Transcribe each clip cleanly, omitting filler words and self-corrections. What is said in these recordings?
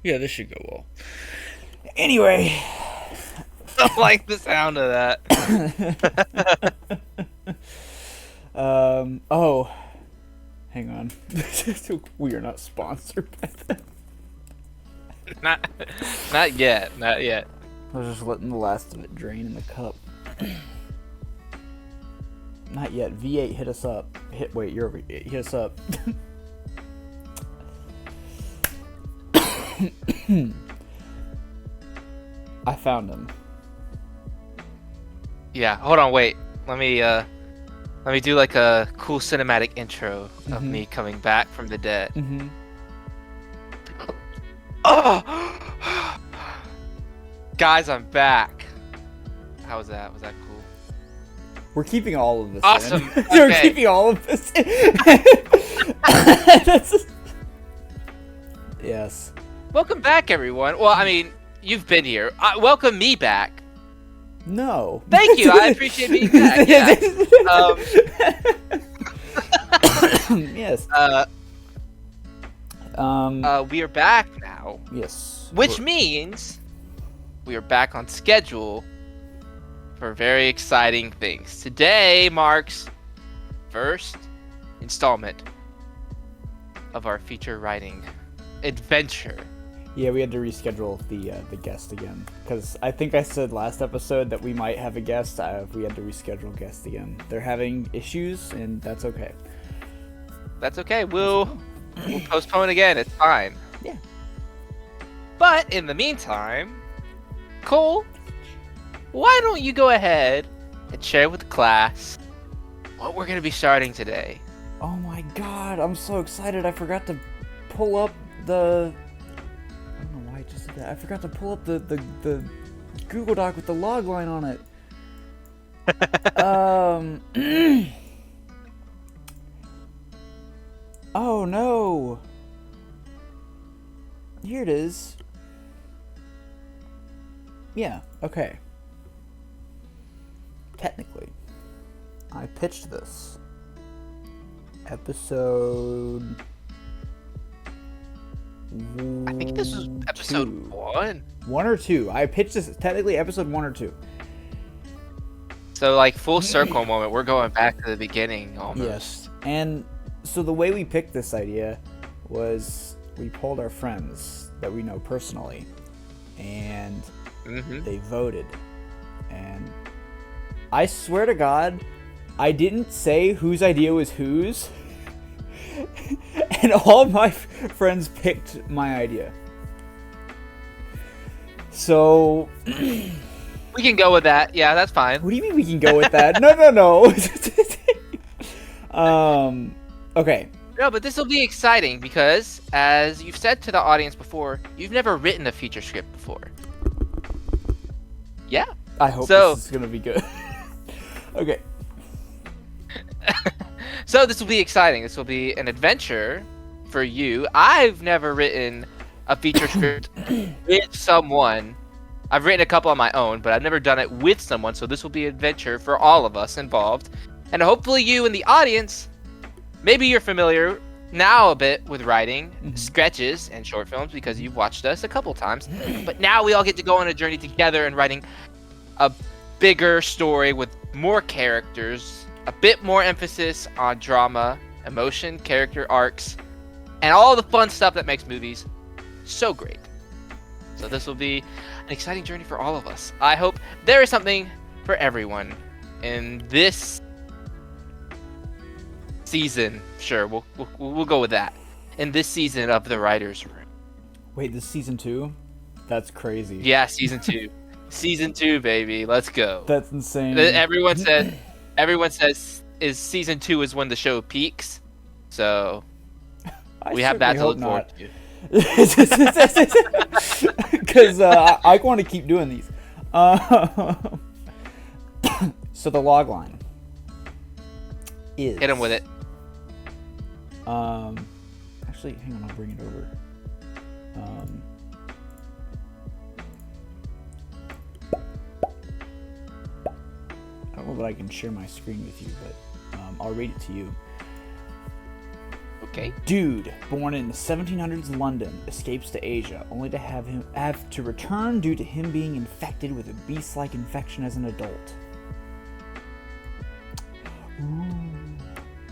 Yeah, this should go well. Anyway. I don't like the sound of that. Oh. Hang on. We are not sponsored by them. Not yet. Not yet. I was just letting the last of it drain in the cup. Not yet. V8 hit us up. Wait, you're over. Hit us up. I found him. Yeah. Hold on. Wait. Let me do like a cool cinematic intro of me coming back from the dead. Mm-hmm. Oh! Guys, I'm back. How was that? Was that cool? We're keeping all of this Awesome. in. We're Okay. keeping all of this in. Yes. Welcome back, everyone. Well, I mean, you've been here. Welcome me back. No. Thank you. I appreciate being back. Yeah. Yes. We are back now, Yes. which means we are back on schedule for very exciting things. Today marks first installment of our feature writing adventure. Yeah, we had to reschedule the guest again because I think I said last episode that we might have a guest. We had to reschedule guests again. They're having issues, and that's okay. That's okay. We'll postpone again. It's fine. Yeah. But in the meantime, Cole, why don't you go ahead and share with the class what we're going to be starting today? Oh my god, I'm so excited. I forgot to pull up the... I don't know why I just did that. I forgot to pull up the Google Doc with the log line on it. Oh no. Here it is. Yeah, okay. Technically, I pitched this. Episode... I think this was episode 2. 1. 1 or 2. I pitched this technically episode 1 or 2. So, like, full circle moment. We're going back to the beginning almost. Yes. And so the way we picked this idea was we polled our friends that we know personally, and they voted. And I swear to God, I didn't say whose idea was whose. And all my friends picked my idea. So... We can go with that. Yeah, that's fine. What do you mean we can go with that? No. Okay. No, but this will be exciting because, as you've said to the audience before, you've never written a feature script before. Yeah. I hope So- this is going to be good. Okay. So this will be exciting. This will be an adventure for you. I've never written a feature script with someone. I've written a couple on my own, but I've never done it with someone. So this will be an adventure for all of us involved. And hopefully you in the audience, maybe you're familiar now a bit with writing sketches and short films because you've watched us a couple times. But now we all get to go on a journey together and writing a bigger story with more characters, a bit more emphasis on drama, emotion, character arcs, and all the fun stuff that makes movies so great. So this will be an exciting journey for all of us. I hope there is something for everyone in this season. Sure, we'll go with that. In this season of The Writer's Room. Wait, this is season 2? That's crazy. Yeah, season 2. Season 2, baby. Let's go. That's insane. Everyone says is season 2 is when the show peaks. So we have that to look forward to. Because I want to keep doing these. So the log line is... Hit him with it. Actually, hang on, I'll bring it over. I don't know that I can share my screen with you, but I'll read it to you. Okay. Dude, born in the 1700s London, escapes to Asia, only to have to return due to him being infected with a beast-like infection as an adult.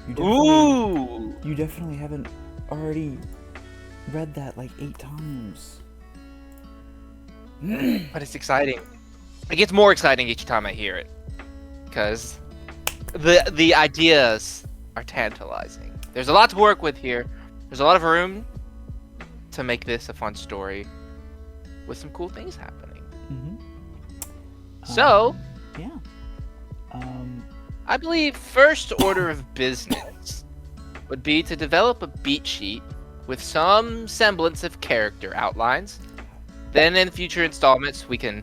You definitely haven't already read that like 8 times. But it's exciting. It gets more exciting each time I hear it, because the ideas are tantalizing. There's a lot to work with here. There's a lot of room to make this a fun story with some cool things happening. So, yeah. I believe first order of business would be to develop a beat sheet with some semblance of character outlines. Then in future installments, we can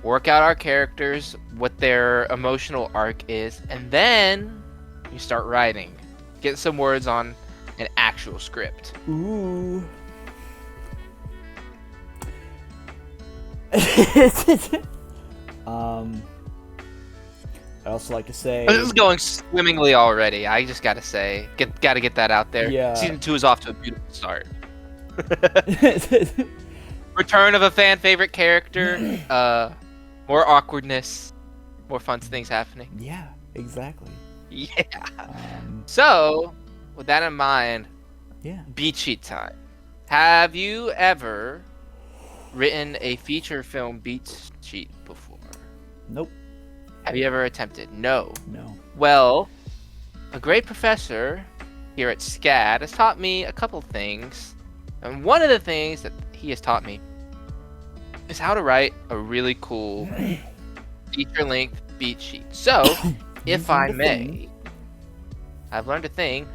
work out our characters, what their emotional arc is, and then we start writing. Get some words on an actual script. Ooh. I'd also like to say... This is going swimmingly already. I just gotta say. Gotta get that out there. Yeah. Season 2 is off to a beautiful start. Return of a fan favorite character. More awkwardness. More fun things happening. Yeah, exactly. Yeah. So, with that in mind, yeah. beat sheet time. Have you ever written a feature film beat sheet before? Nope. Have you ever attempted? No. No. Well, a great professor here at SCAD has taught me a couple things. And one of the things that he has taught me is how to write a really cool feature-length beat sheet. So, if I may, I've learned a thing.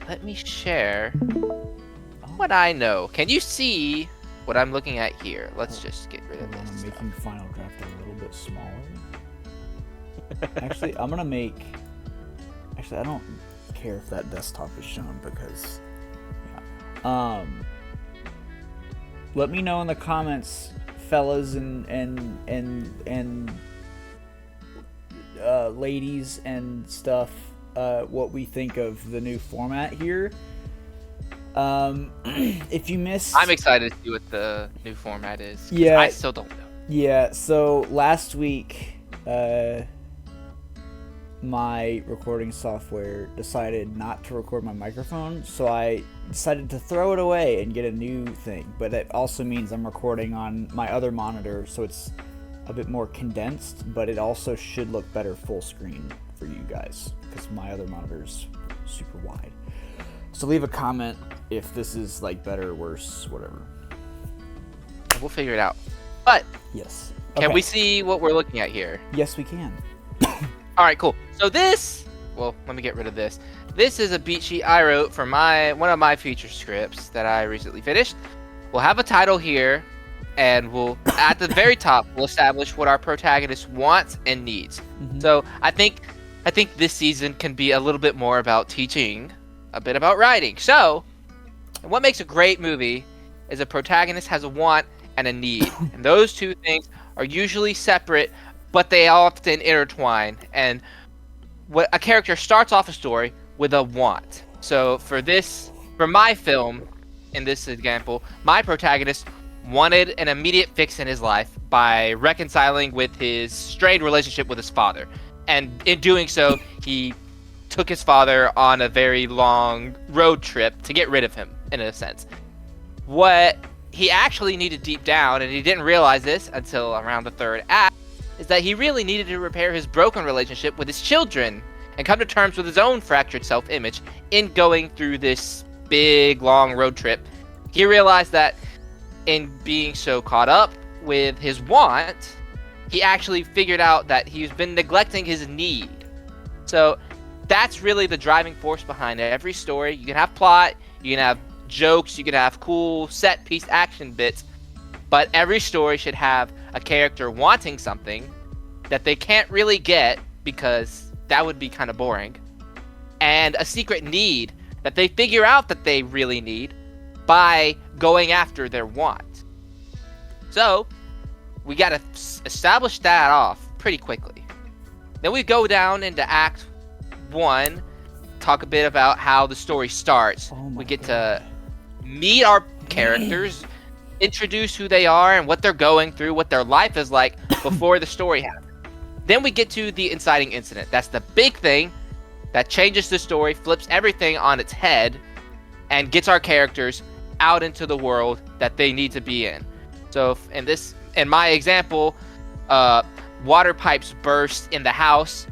Let me share what I know. Can you see what I'm looking at here? Let's just get rid of this. I'm making Final Draft a little bit smaller. Actually, I'm gonna make... Actually, I don't care if that desktop is shown because... Yeah. Let me know in the comments, fellas and ladies and stuff, what we think of the new format here. If you missed... I'm excited to see what the new format is. Yeah. I still don't know. Yeah, so last week, my recording software decided not to record my microphone, so I decided to throw it away and get a new thing. But it also means I'm recording on my other monitor, so it's a bit more condensed, but it also should look better full screen for you guys, because my other monitor's super wide. So leave a comment if this is like better or worse, whatever. We'll figure it out. But yes, can we see what we're looking at here? Yes, we can. All right, cool. So this, well, let me get rid of this. This is a beat sheet I wrote for one of my feature scripts that I recently finished. We'll have a title here, and we'll at the very top we'll establish what our protagonist wants and needs. So I think this season can be a little bit more about teaching a bit about writing. So what makes a great movie is a protagonist has a want and a need, and those two things are usually separate, but they often intertwine. And what a character starts off a story with a want. So for my film, in this example, my protagonist wanted an immediate fix in his life by reconciling with his strained relationship with his father. And in doing so, he took his father on a very long road trip to get rid of him, in a sense. What he actually needed deep down, and he didn't realize this until around the third act, is that he really needed to repair his broken relationship with his children and come to terms with his own fractured self-image in going through this big, long road trip. He realized that in being so caught up with his want, he actually figured out that he's been neglecting his need. So that's really the driving force behind every story. You can have plot, you can have jokes, you can have cool set-piece action bits, but every story should have a character wanting something that they can't really get because that would be kind of boring, and a secret need that they figure out that they really need by going after their want. So we got to establish that off pretty quickly. Then we go down into Act 1 talk a bit about how the story starts. We get to meet our characters, introduce who they are and what they're going through, what their life is like before the story happens. Then we get to the inciting incident. That's the big thing that changes the story, flips everything on its head, and gets our characters out into the world that they need to be in. So in my example, water pipes burst in the house.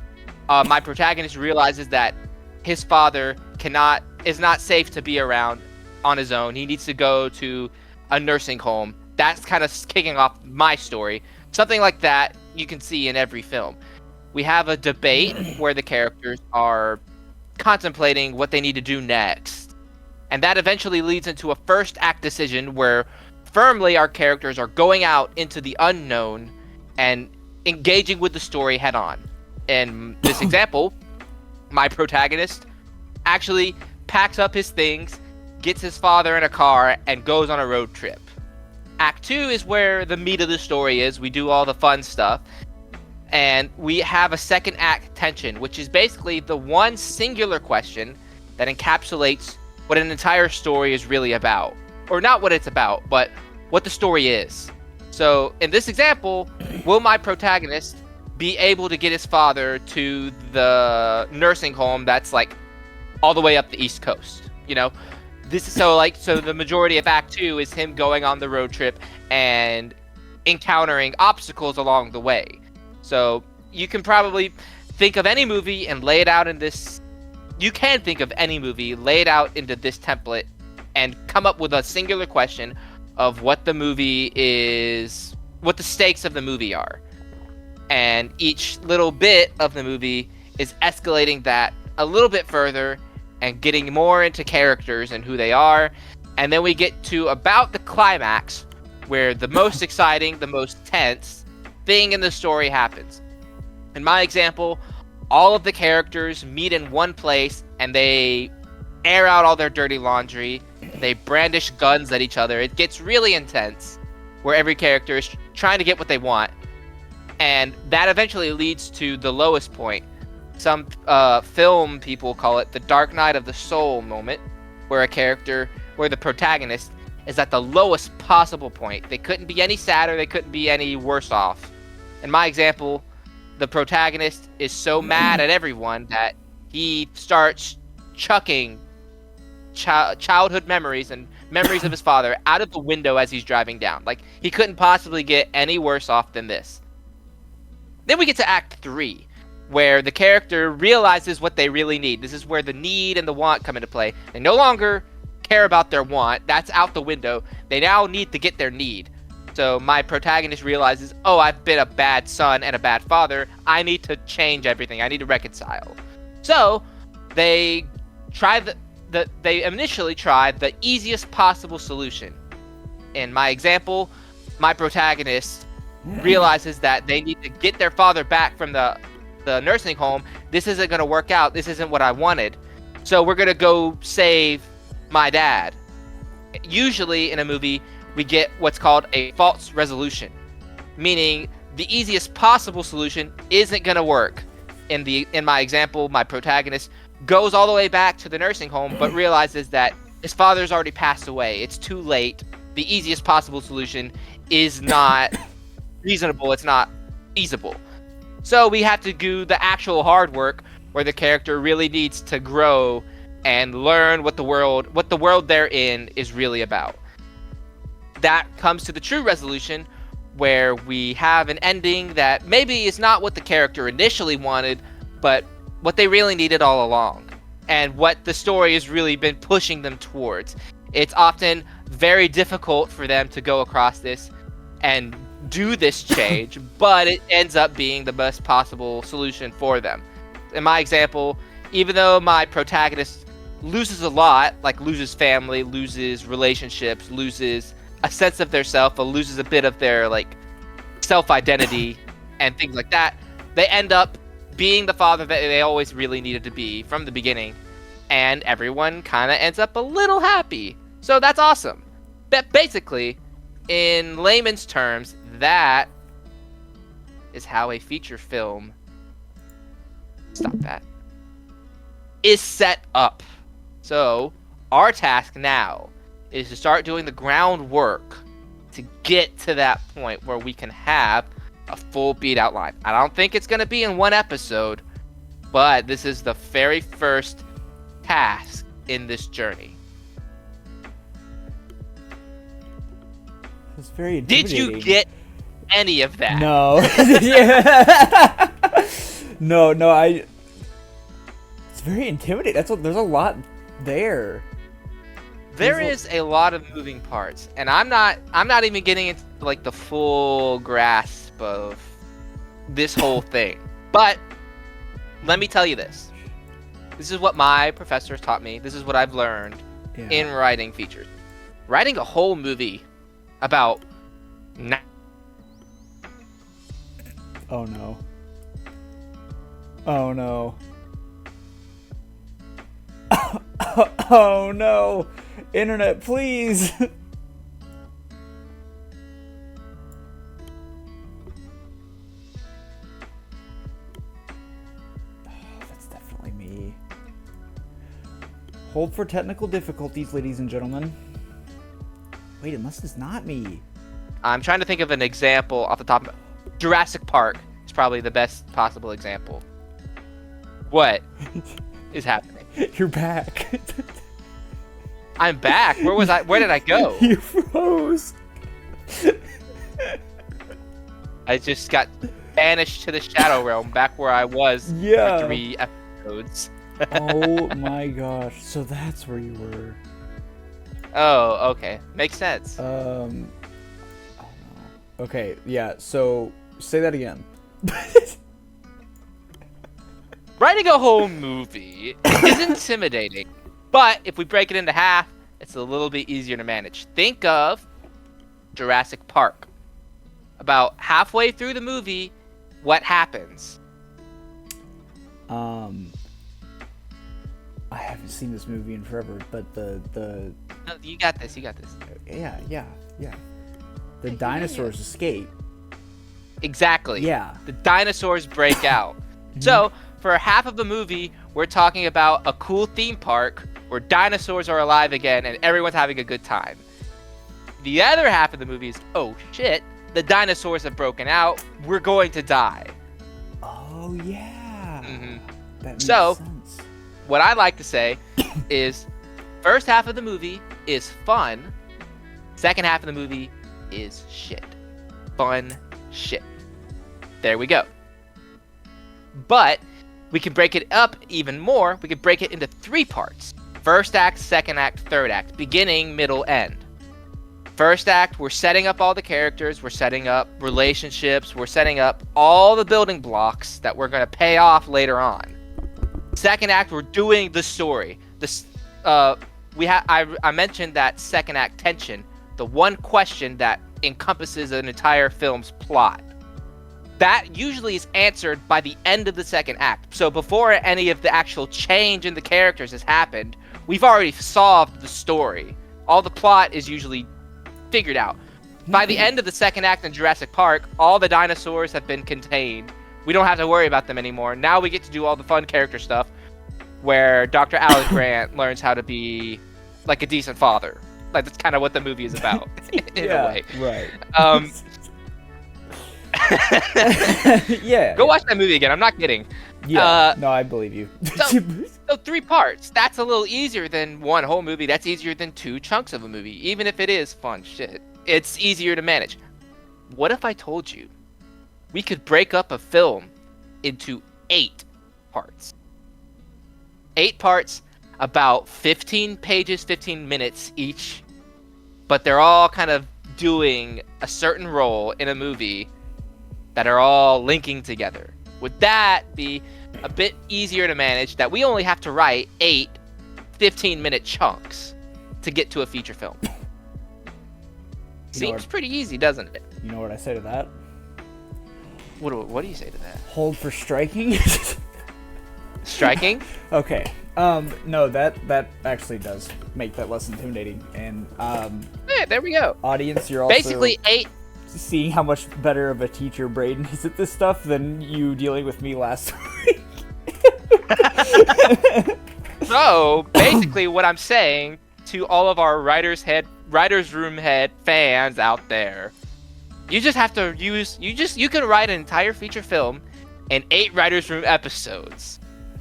My protagonist realizes that his father is not safe to be around on his own. He needs to go to a nursing home. That's kind of kicking off my story. Something like that you can see in every film. We have a debate where the characters are contemplating what they need to do next. And that eventually leads into a first act decision where firmly our characters are going out into the unknown and engaging with the story head on. In this example, my protagonist actually packs up his things, gets his father in a car, and goes on a road trip. Act 2 is where the meat of the story is. We do all the fun stuff. And we have a second act tension, which is basically the one singular question that encapsulates what an entire story is really about. Or not what it's about, but what the story is. So in this example, will my protagonist be able to get his father to the nursing home that's like all the way up the East Coast? You know, this is so the majority of Act 2 is him going on the road trip and encountering obstacles along the way. So you can probably think of any movie and lay it out in this. You can think of any movie, lay it out into this template, and come up with a singular question of what the movie is, what the stakes of the movie are. And each little bit of the movie is escalating that a little bit further and getting more into characters and who they are. And then we get to about the climax where the most exciting, the most tense thing in the story happens. In my example, all of the characters meet in one place and they air out all their dirty laundry. They brandish guns at each other. It gets really intense where every character is trying to get what they want. And that eventually leads to the lowest point. Some film people call it the dark night of the soul moment, where the protagonist is at the lowest possible point. They couldn't be any sadder, they couldn't be any worse off. In my example, the protagonist is so mad at everyone that he starts chucking childhood memories and memories of his father out of the window as he's driving down. Like, he couldn't possibly get any worse off than this. Then we get to Act 3, where the character realizes what they really need. This is where the need and the want come into play. They no longer care about their want. That's out the window. They now need to get their need. So my protagonist realizes, oh, I've been a bad son and a bad father. I need to change everything. I need to reconcile. So they initially try the easiest possible solution. In my example, my protagonist realizes that they need to get their father back from the nursing home. This isn't going to work out. This isn't what I wanted. So we're going to go save my dad. Usually in a movie, we get what's called a false resolution, meaning the easiest possible solution isn't going to work. In my example, my protagonist goes all the way back to the nursing home, but realizes that his father's already passed away. It's too late. The easiest possible solution is not reasonable. It's not feasible. So we have to do the actual hard work where the character really needs to grow and learn what the world they're in is really about. That comes to the true resolution, where we have an ending that maybe is not what the character initially wanted, but what they really needed all along, and what the story has really been pushing them towards. It's often very difficult for them to go across this and do this change, but it ends up being the best possible solution for them. In my example, even though my protagonist loses a lot, like loses family, loses relationships, loses a sense of their self, or loses a bit of their like self-identity and things like that, they end up being the father that they always really needed to be from the beginning, and everyone kind of ends up a little happy. So that's awesome. But basically, in layman's terms, that is how a feature film... Stop that. is set up. So our task now is to start doing the groundwork to get to that point where we can have a full beat outline. I don't think it's going to be in one episode, but this is the very first task in this journey. It's very Did intimidating. you get any of that? No. Yeah. No, it's very intimidating. There's a lot there. There is a lot of moving parts, and I'm not even getting into like the full grasp of this whole thing. But let me tell you this. This is what my professors taught me. This is what I've learned in writing features. Writing a whole movie about Oh no. Oh no. Oh no. Internet, please. That's definitely me. Hold for technical difficulties, ladies and gentlemen. Wait, unless it's not me. I'm trying to think of an example off the top of Jurassic Park is probably the best possible example. What is happening? You're back. I'm back. Where was I? Where did I go? You froze. I just got banished to the Shadow Realm, back where I was for 3 episodes. Oh my gosh. So that's where you were. Oh, okay. Makes sense. Oh no. Okay, yeah, so say that again. Writing a whole movie is intimidating, but if we break it into half, it's a little bit easier to manage. Think of Jurassic Park. About halfway through the movie, what happens? I haven't seen this movie in forever, but the No, you got this. You got this. yeah. The dinosaurs escape. Exactly. Yeah. The dinosaurs break out. So, for half of the movie, we're talking about a cool theme park where dinosaurs are alive again and everyone's having a good time. The other half of the movie is, oh shit, the dinosaurs have broken out. We're going to die. Oh yeah. That makes So, sense. what I like to say is, first half of the movie is fun. Second half of the movie is shit. Fun shit. There we go. But we can break it up even more. We can break it into 3 parts. First act, second act, third act. Beginning, middle, end. First act, we're setting up all the characters. We're setting up relationships. We're setting up all the building blocks that we're going to pay off later on. Second act, we're doing the story. I mentioned that second act tension. The one question that encompasses an entire film's plot. That usually is answered by the end of the second act. So before any of the actual change in the characters has happened, we've already solved the story. All the plot is usually figured out. By the end of the second act in Jurassic Park, all the dinosaurs have been contained. We don't have to worry about them anymore. Now we get to do all the fun character stuff where Dr. Alan Grant learns how to be like a decent father. Like, that's kind of what the movie is about, in a way. Right. Yeah. Go watch that movie again. I'm not kidding. Yeah. No, I believe you. So 3 parts. That's a little easier than one whole movie. That's easier than 2 chunks of a movie. Even if it is fun shit, it's easier to manage. What if I told you we could break up a film into 8 parts? 8 parts, about 15 pages, 15 minutes each, but they're all kind of doing a certain role in a movie that are all linking together. Would that be a bit easier to manage, that we only have to write 8 15-minute chunks to get to a feature film? Seems pretty easy, doesn't it? You know what I say to that? What do you say to that? Hold for striking. Striking? Okay. No, that actually does make that less intimidating. And Yeah, there we go. audience, you're also Basically 8. seeing how much better of a teacher Braydan is at this stuff than you dealing with me last week. So basically, what I'm saying to all of our writers room head fans out there, you just have to you can write an entire feature film in 8 writers room episodes,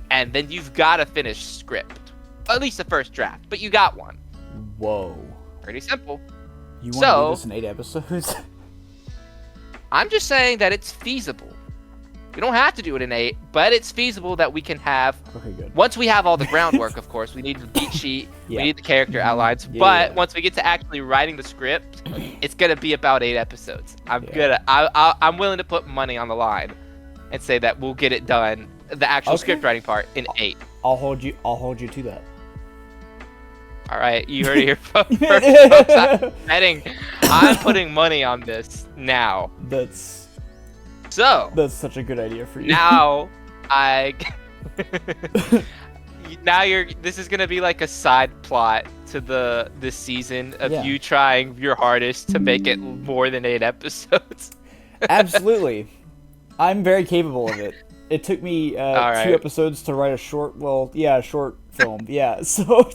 and then you've got to finish script, at least the first draft. But you got one. Whoa. Pretty simple. You want to do this in 8 episodes? I'm just saying that it's feasible. We don't have to do it in 8, but it's feasible that we can have. Okay, good. Once we have all the groundwork, of course, we need the beat sheet, we need the character outlines. Yeah, but once we get to actually writing the script, it's gonna be about 8 episodes. I'm willing to put money on the line and say that we'll get it done, the actual script writing part, in 8. I'll hold you to that. All right, you heard it here, folks. I'm putting money on this now. That's such a good idea for you. Now this is gonna be like a side plot to this season of you trying your hardest to make it more than 8 episodes. Absolutely. I'm very capable of it. It took me 2 episodes to write a short film. Yeah, so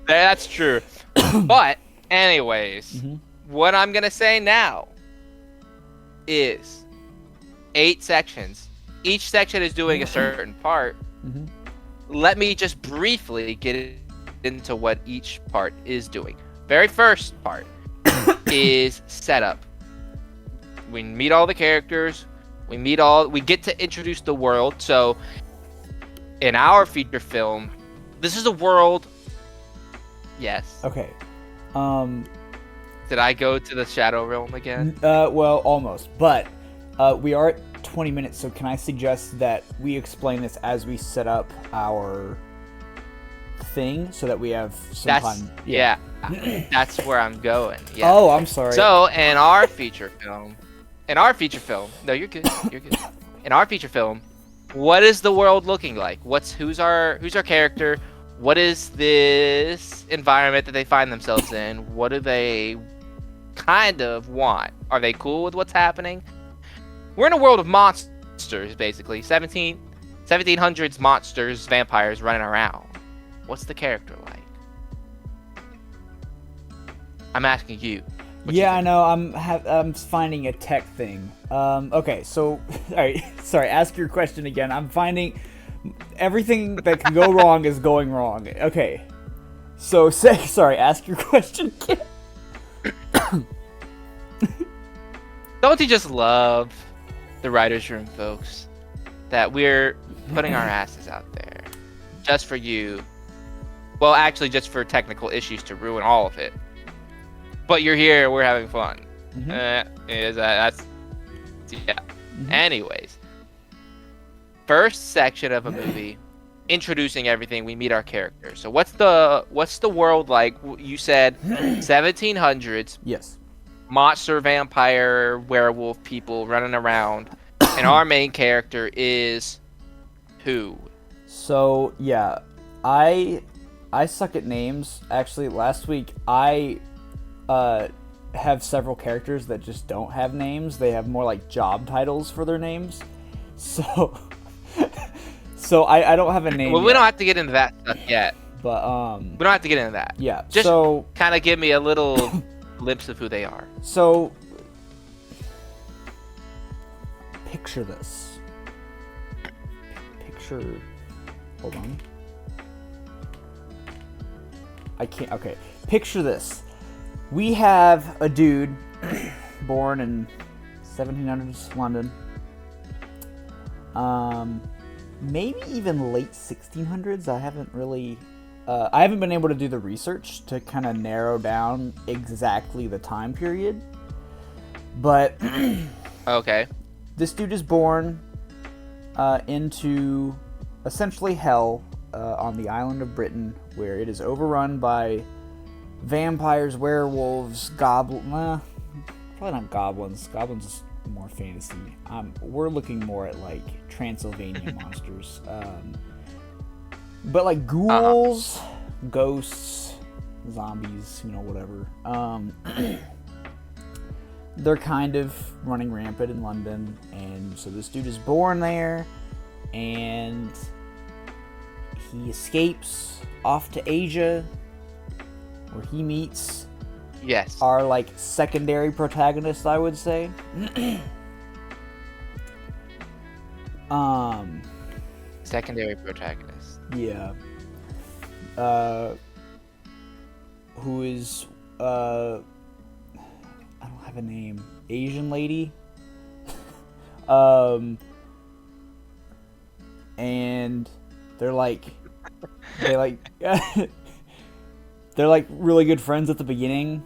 that's true. But anyways, what I'm gonna say now is 8 sections. Each section is doing a certain part. Let me just briefly get into what each part is doing. Very first part is setup. We meet all the characters. We get to introduce the world. So in our feature film, this is a world. Yes. Okay. Did I go to the Shadow Realm again? Well, almost. But we are at 20 minutes, so can I suggest that we explain this as we set up our thing, so that we have some time? Yeah. That's where I'm going. Yeah. Oh, I'm sorry. So in our feature film, no, you're good. You're good. In our feature film, what is the world looking like? Who's our character? What is this environment that they find themselves in? What do they kind of want? Are they cool with what's happening? We're in a world of monsters, basically. 1700s monsters, vampires running around. What's the character like? I'm asking you. I know. I'm finding a tech thing. Okay, so all right. Sorry. Ask your question again. I'm finding everything that can go wrong is going wrong. Okay. So sorry. Ask your question again. Don't you just love the writers' room, folks? That we're putting our asses out there just for you. Well, actually, just for technical issues to ruin all of it. But you're here, we're having fun. Anyways, first section of a movie, introducing everything. We meet our characters. So what's the world like? You said 1700s. Yes. Monster, vampire, werewolf people running around, and our main character is who? So yeah, I suck at names. Actually, last week I have several characters that just don't have names. They have more like job titles for their names. So I don't have a name. Well, we don't have to get into that stuff yet. But we don't have to get into that. Yeah. Just kind of give me a little glimpse of who they are. So picture this. Hold on. I can't. Okay. Picture this. We have a dude born in 1700s London. Maybe even late 1600s. I haven't been able to do the research to kind of narrow down exactly the time period. But okay. This dude is born into essentially hell on the island of Britain, where it is overrun by vampires, werewolves, probably not goblins. Goblins is more fantasy. We're looking more at like Transylvania monsters. But like ghouls, ghosts, zombies, whatever. They're kind of running rampant in London, and so this dude is born there, and he escapes off to Asia, where he meets our like secondary protagonist, I would say. Secondary protagonist. Yeah. Who is I don't have a name. Asian lady. And they're like they're like really good friends at the beginning,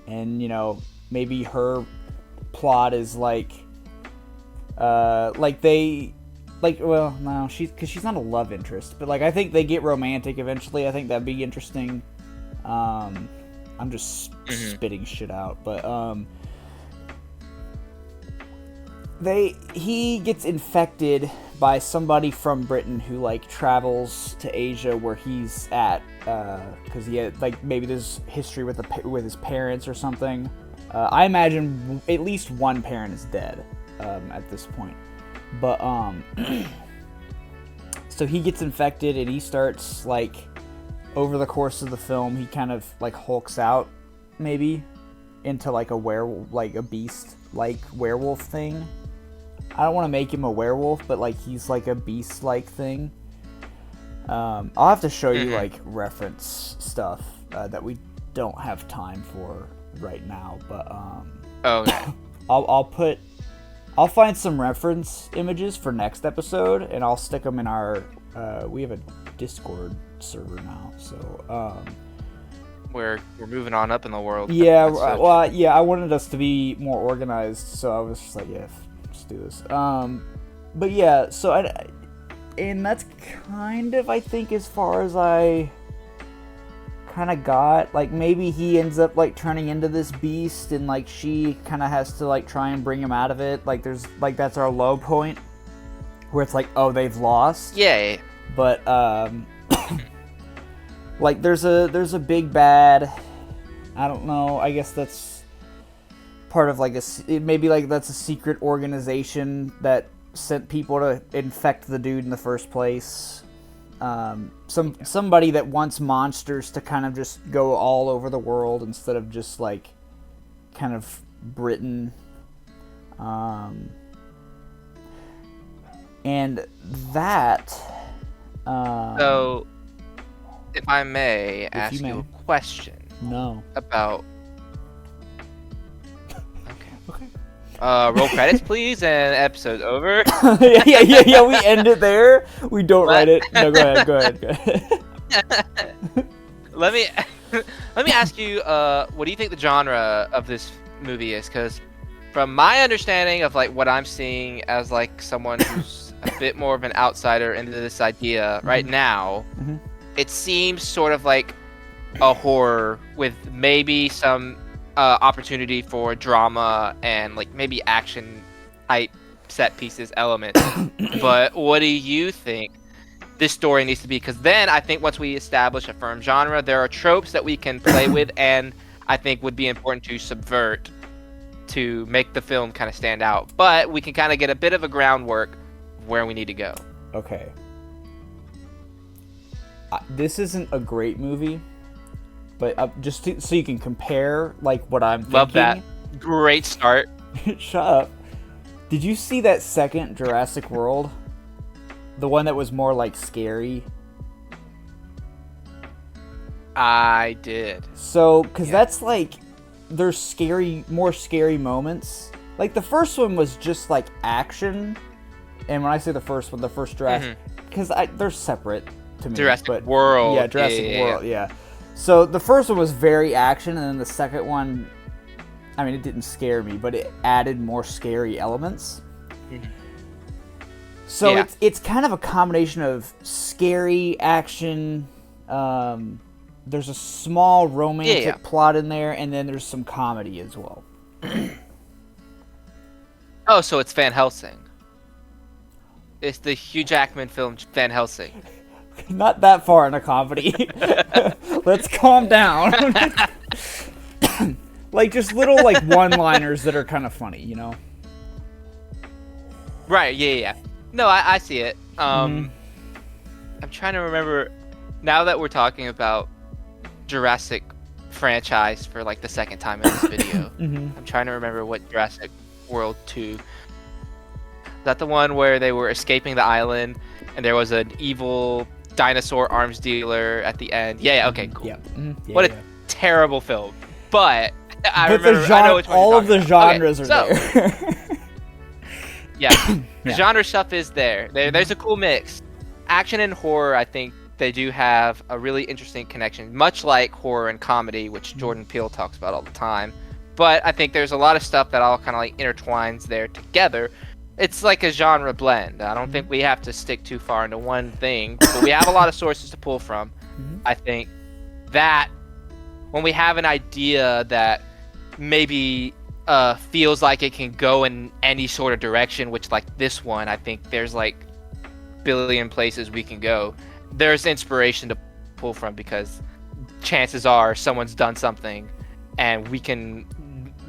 and you know, maybe her plot is well, no, she's not a love interest, but like I think they get romantic eventually. I think that'd be interesting. I'm just spitting shit out, but he gets infected by somebody from Britain who like travels to Asia where he's at, because he had like maybe there's history with his parents or something. I imagine at least one parent is dead at this point, but so he gets infected and he starts like over the course of the film he kind of like hulks out maybe into like a werewolf, like a beast like werewolf thing. I don't want to make him a werewolf, but like he's like a beast-like thing. I'll have to show you like reference stuff that we don't have time for right now, but okay. I'll find some reference images for next episode, and I'll stick them in our we have a Discord server now, so we're moving on up in the world. Yeah, well, yeah, I wanted us to be more organized, so I was just like, yeah, let's do this. But yeah, so and that's kind of, I think, as far as I kind of got. Like, maybe he ends up like turning into this beast, and like she kind of has to like try and bring him out of it. Like, there's like that's our low point where it's like, oh, they've lost. Yay. But like there's a big bad. I don't know. I guess that's part of like maybe like that's a secret organization that sent people to infect the dude in the first place. Somebody that wants monsters to kind of just go all over the world instead of just like kind of Britain. And that. So, if I may ask you a question. No. About. Okay. Roll credits, please, and episode's over. yeah. We end it there. We don't write it. No, go ahead. Let me ask you. What do you think the genre of this movie is? Because from my understanding of like what I'm seeing as like someone who's a bit more of an outsider into this idea right now, it seems sort of like a horror with maybe some opportunity for drama and like maybe action type set pieces elements. But what do you think this story needs to be? Because then I think once we establish a firm genre, there are tropes that we can play with and I think would be important to subvert to make the film kind of stand out. But we can kind of get a bit of a groundwork where we need to go. Okay. This isn't a great movie, but just so you can compare like what I'm thinking. Love that. Great start. Shut up. Did you see that second Jurassic World? The one that was more like scary? I did. So, because that's like, there's more scary moments. Like the first one was just like action. And when I say the first one, the first Jurassic, because they're separate to me. Jurassic World. Yeah, Jurassic World, yeah. So the first one was very action, and then the second one, I mean, it didn't scare me, but it added more scary elements. So it's kind of a combination of scary action. There's a small romantic plot in there, and then there's some comedy as well. Oh, so it's Van Helsing. It's the Hugh Jackman film Van Helsing. Not that far in a comedy. Let's calm down. Like just little like one-liners that are kind of funny, you know? Right, yeah. No, I see it. I'm trying to remember. Now that we're talking about Jurassic franchise for like the second time in this video, I'm trying to remember what Jurassic World 2. Is that the one where they were escaping the island and there was an evil dinosaur arms dealer at the end? Yeah. Okay. Cool. Yeah. What a terrible film. But I but remember. I know which one all you're of the talking about. genres are there. Yeah. The genre stuff is there. There's a cool mix. Action and horror, I think they do have a really interesting connection, much like horror and comedy, which Jordan Peele talks about all the time. But I think there's a lot of stuff that all kind of like intertwines there together. It's like a genre blend. I don't think we have to stick too far into one thing, but we have a lot of sources to pull from. I think that when we have an idea that maybe feels like it can go in any sort of direction, which like this one, I think there's like billion places we can go. There's inspiration to pull from because chances are someone's done something and we can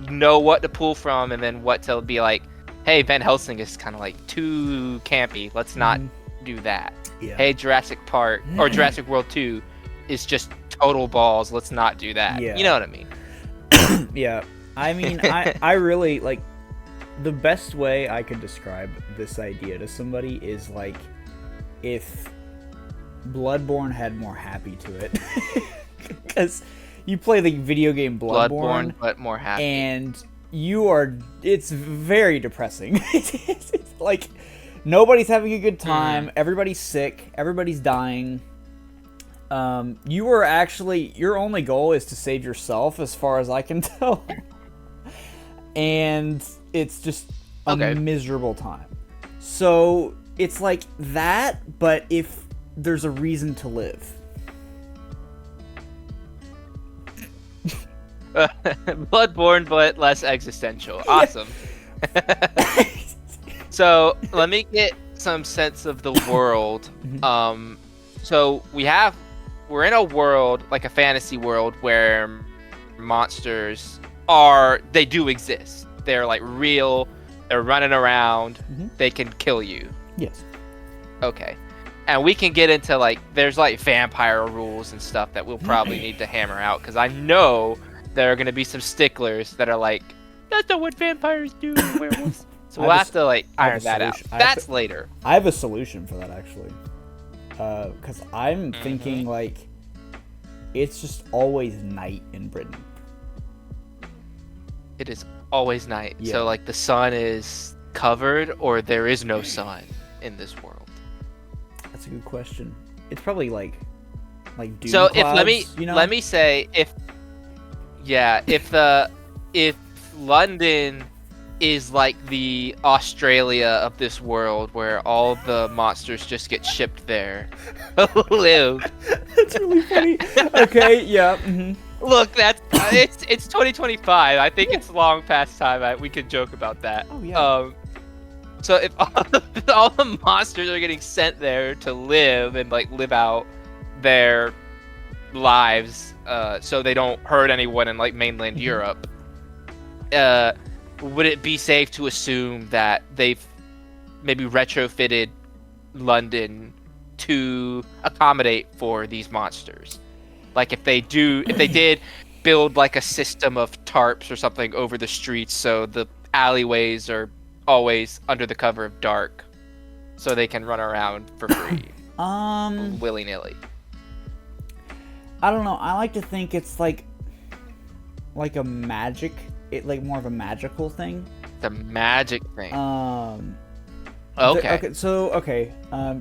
know what to pull from and then what to be like, hey, Van Helsing is kind of like too campy, let's not do that. Hey, Jurassic Park or Jurassic World 2 is just total balls, let's not do that. You know what I mean? Yeah, I mean, I really like, the best way I could describe this idea to somebody is like if Bloodborne had more happy to it. Because you play the video game Bloodborne, but more happy. And it's very depressing. It's like nobody's having a good time, everybody's sick, everybody's dying. Your only goal is to save yourself, as far as I can tell. And it's just a miserable time. So it's like that, but if there's a reason to live. Bloodborne, but less existential. Awesome. So let me get some sense of the world. So we're in a world, like a fantasy world, where monsters they do exist. They're like real. They're running around. They can kill you. Yes. Okay. And we can get into like, there's like vampire rules and stuff that we'll probably need to hammer out, because I know there are going to be some sticklers that are like, that's not what vampires do, werewolves. So we'll have to like iron that out. That's later. I have a solution for that, actually. Because I'm thinking like, it's just always night in Britain. It is always night. Yeah. So like the sun is covered, or there is no sun in this world. That's a good question. It's probably like doom so clouds, let me say if London is like the Australia of this world, where all the monsters just get shipped there. Live. That's really funny. Okay, yeah. Look, it's 2025. I think it's long past time we could joke about that. Oh yeah. So if all the monsters are getting sent there to live and like live out their lives, so they don't hurt anyone in like mainland Europe, would it be safe to assume that they've maybe retrofitted London to accommodate for these monsters? Like if they did build like a system of tarps or something over the streets, so the alleyways are always under the cover of dark, so they can run around for free, willy-nilly. I don't know. I like to think it's like a magic, more of a magical thing. The magic thing. Okay.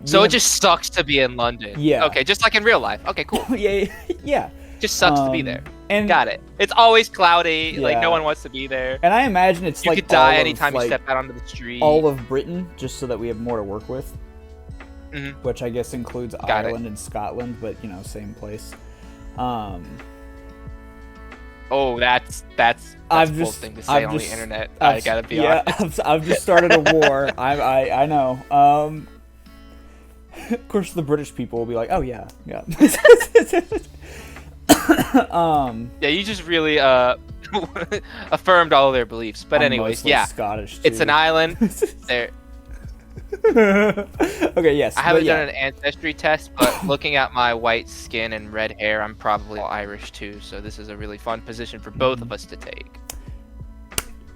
So it just sucks to be in London. Yeah. Okay, just like in real life. Okay, cool. yeah. Just sucks to be there. And got it. It's always cloudy. Like no one wants to be there. And I imagine it's you like could die anytime you step out onto the street. All of Britain, just so that we have more to work with. Which I guess includes Ireland and Scotland, but same place. Oh, that's a cool thing to say on the internet. I gotta be honest. I've just started a war. I know. Of course, the British people will be like, "Oh yeah." Yeah, you just really affirmed all of their beliefs. But I'm anyways, Scottish too. It's an island. There. Okay, yes. I haven't done an ancestry test, but looking at my white skin and red hair, I'm probably Irish too. So this is a really fun position for both of us to take.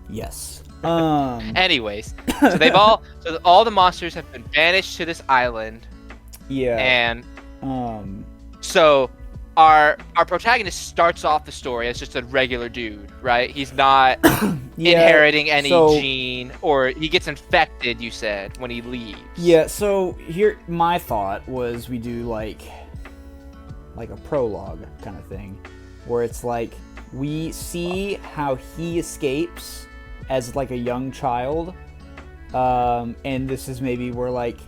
Yes. Anyways, so all the monsters have been banished to this island. Yeah. And so our protagonist starts off the story as just a regular dude, right? He's not inheriting any gene, or he gets infected, you said, when he leaves. Yeah, so here my thought was we do like a prologue kind of thing, where it's like we see how he escapes as like a young child, and this is maybe where like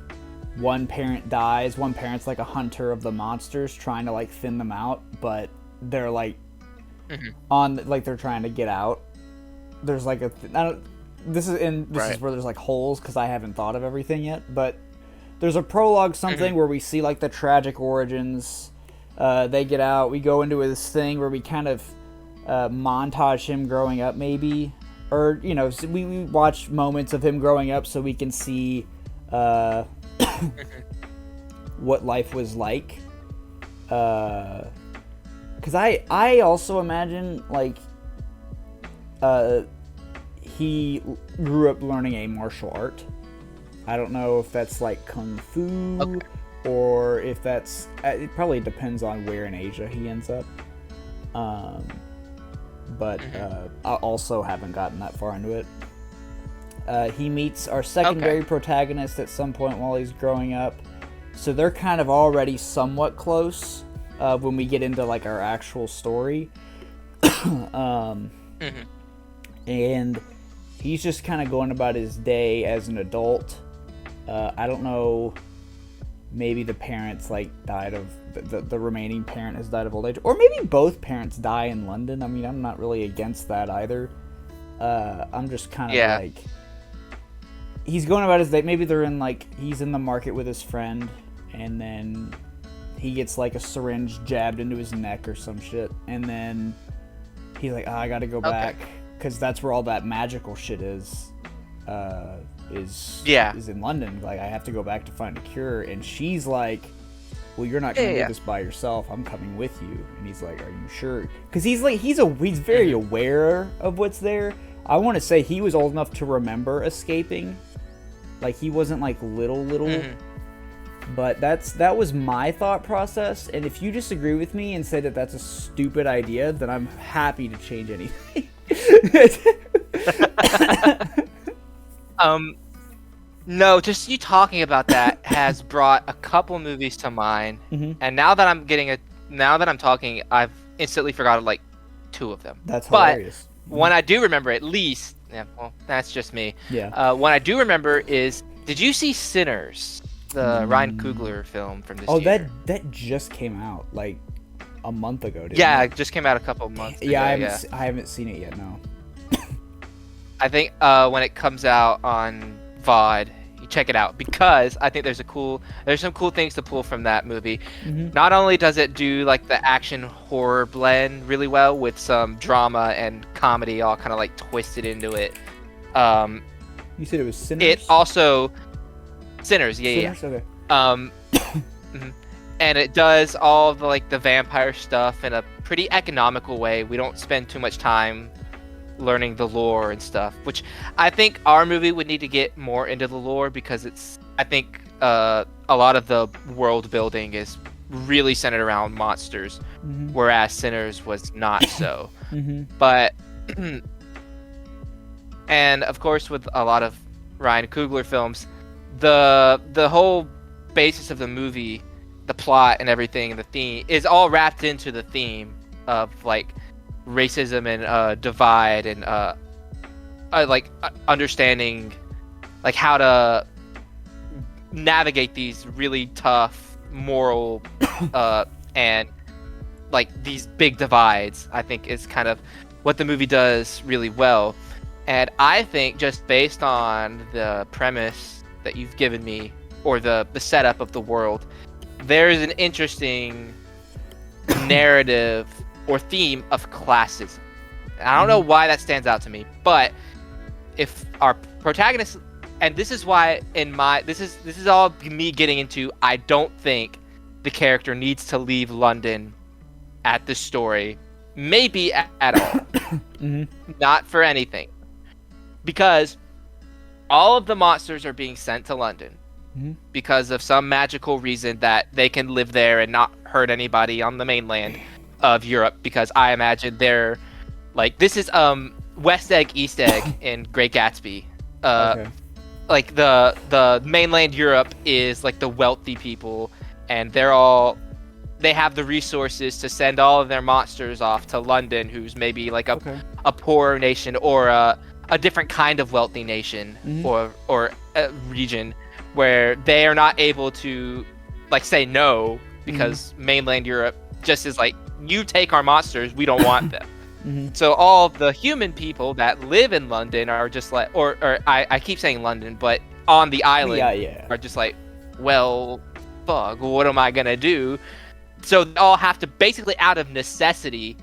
one parent dies. One parent's like a hunter of the monsters, trying to like thin them out, but they're like they're trying to get out. There's like this is where there's like holes because I haven't thought of everything yet. But there's a prologue where we see like the tragic origins. They get out. We go into this thing where we kind of montage him growing up, maybe, or we watch moments of him growing up so we can see what life was like, because I also imagine like he grew up learning a martial art. I don't know if that's like kung fu or if that's, it probably depends on where in Asia he ends up, but I also haven't gotten that far into it. He meets our secondary protagonist at some point while he's growing up. So they're kind of already somewhat close when we get into like our actual story. And he's just kind of going about his day as an adult. I don't know, maybe the parents like died of, the remaining parent has died of old age. Or maybe both parents die in London. I mean, I'm not really against that either. I'm just kind of like... He's going about his day. Maybe they're in like, he's in the market with his friend, and then he gets like a syringe jabbed into his neck or some shit, and then he's like, I gotta go back, because that's where all that magical shit is in London. Like, I have to go back to find a cure. And she's like, well, you're not gonna do this by yourself, I'm coming with you. And he's like, are you sure? Because he's very aware of what's there. I want to say he was old enough to remember escaping. Like, he wasn't like little. But that was my thought process. And if you disagree with me and say that that's a stupid idea, then I'm happy to change anything. No, just you talking about that has brought a couple movies to mind. And now that I'm talking, I've instantly forgotten like two of them. That's hilarious. One I do remember at least. Yeah, well, that's just me. Yeah. One I do remember is, did you see Sinners, the Ryan Coogler film from this year? Oh, that just came out like a month ago, didn't it just came out a couple months ago. I haven't seen it yet, no. I think when it comes out on VOD, you check it out, because I think there's some cool things to pull from that movie. Not only does it do like the action horror blend really well with some drama and comedy all kind of like twisted into it. You said it was Sinners? It also Sinners, Sinners? Okay. And it does all the like the vampire stuff in a pretty economical way. We don't spend too much time learning the lore and stuff, which I think our movie would need to get more into the lore, because I think a lot of the world building is really centered around monsters, whereas Sinners was not so. But and of course, with a lot of Ryan Coogler films, the whole basis of the movie, the plot and everything, and the theme is all wrapped into the theme of like racism and divide and understanding like how to navigate these really tough moral and like these big divides. I think is kind of what the movie does really well. And I think just based on the premise that you've given me, or the setup of the world, there's an interesting narrative or theme of classism. I don't know why that stands out to me, but if our protagonist and this is why this is all me getting into, I don't think the character needs to leave London at this story, maybe at all. Not for anything, because all of the monsters are being sent to London because of some magical reason that they can live there and not hurt anybody on the mainland of Europe, because I imagine they're like, this is West Egg East Egg in Great Gatsby. Like the mainland Europe is like the wealthy people, and they have the resources to send all of their monsters off to London, who's maybe like a poorer nation, or a different kind of wealthy nation, or a region where they are not able to like say no, because mainland Europe just is like, you take our monsters, we don't want them. So all the human people that live in London are just like, or I keep saying London, but on the island are just like, well, fuck, what am I gonna do? So they all have to, basically out of necessity,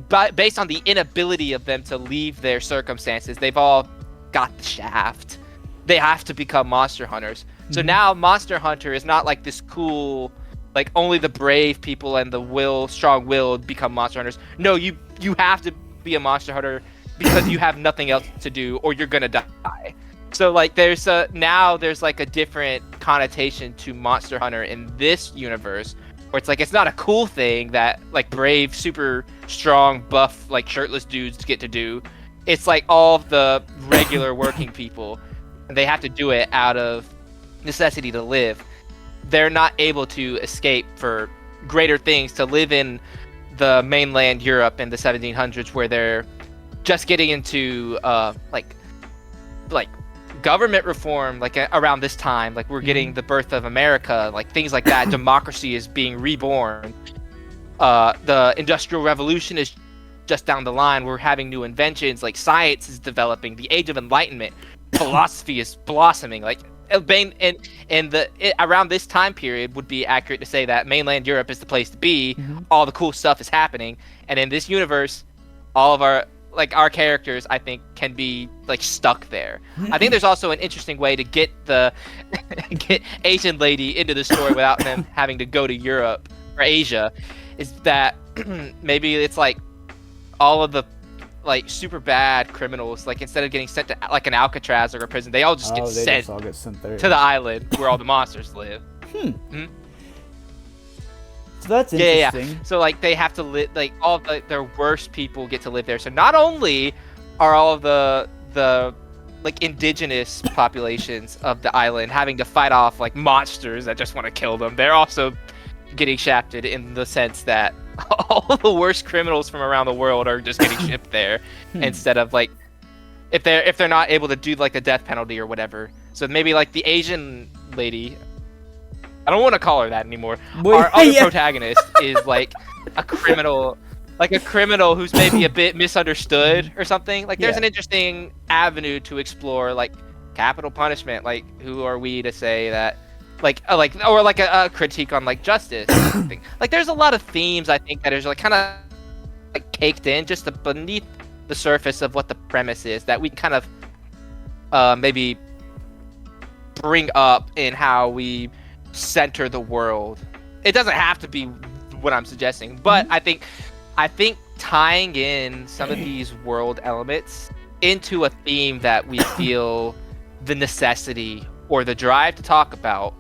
but based on the inability of them to leave their circumstances, they've all got the shaft. They have to become monster hunters. So now Monster Hunter is not like this cool, like only the brave people and the strong-willed become monster hunters. No, you have to be a monster hunter because you have nothing else to do, or you're gonna die. So like there's like a different connotation to Monster Hunter in this universe, where it's like, it's not a cool thing that like brave, super strong, buff, like shirtless dudes get to do. It's like all of the regular working people, and they have to do it out of necessity to live. They're not able to escape for greater things, to live in the mainland Europe in the 1700s, where they're just getting into like government reform, like around this time, like we're getting the birth of America, like things like that. Democracy is being reborn. The Industrial Revolution is just down the line. We're having new inventions, like science is developing. The Age of Enlightenment, philosophy is blossoming. Like around this time period would be accurate to say that mainland Europe is the place to be. All the cool stuff is happening, and in this universe, all of our characters, I think, can be like stuck there. I think there's also an interesting way to get Asian lady into the story without them having to go to Europe or Asia, is that maybe it's like all of the like super bad criminals, like instead of getting sent to like an Alcatraz or a prison, they all just get sent there to the island where all the monsters live. So that's interesting. Yeah. So like they have to live, like all of their worst people get to live there. So not only are all of the like indigenous populations of the island having to fight off like monsters that just want to kill them, they're also getting shafted in the sense that all the worst criminals from around the world are just getting shipped there instead of like, if they're not able to do like the death penalty or whatever. So maybe like the Asian lady, I don't want to call her that anymore. Our other protagonist is like a criminal who's maybe a bit misunderstood or something. Like there's an interesting avenue to explore, like capital punishment. Like who are we to say that? Or a critique on like justice. Like there's a lot of themes, I think, that is like kind of like caked in just beneath the surface of what the premise is, that we kind of maybe bring up in how we center the world. It doesn't have to be what I'm suggesting, but I think tying in some of these world elements into a theme that we feel the necessity or the drive to talk about,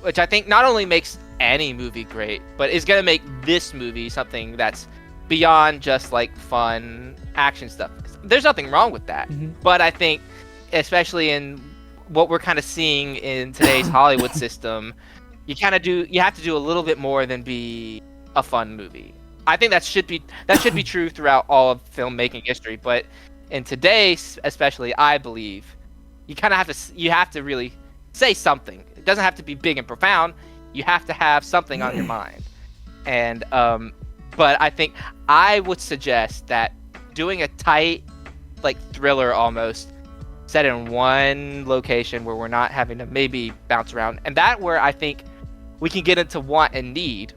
which I think not only makes any movie great, but is going to make this movie something that's beyond just like fun action stuff. There's nothing wrong with that. But I think, especially in what we're kind of seeing in today's Hollywood system, you have to do a little bit more than be a fun movie. I think that should be true throughout all of filmmaking history, but in today's, especially, I believe you kind of have to really say something. It doesn't have to be big and profound. You have to have something on your mind. And but I think I would suggest that doing a tight, like thriller almost, set in one location where we're not having to maybe bounce around, and that where I think we can get into want and need.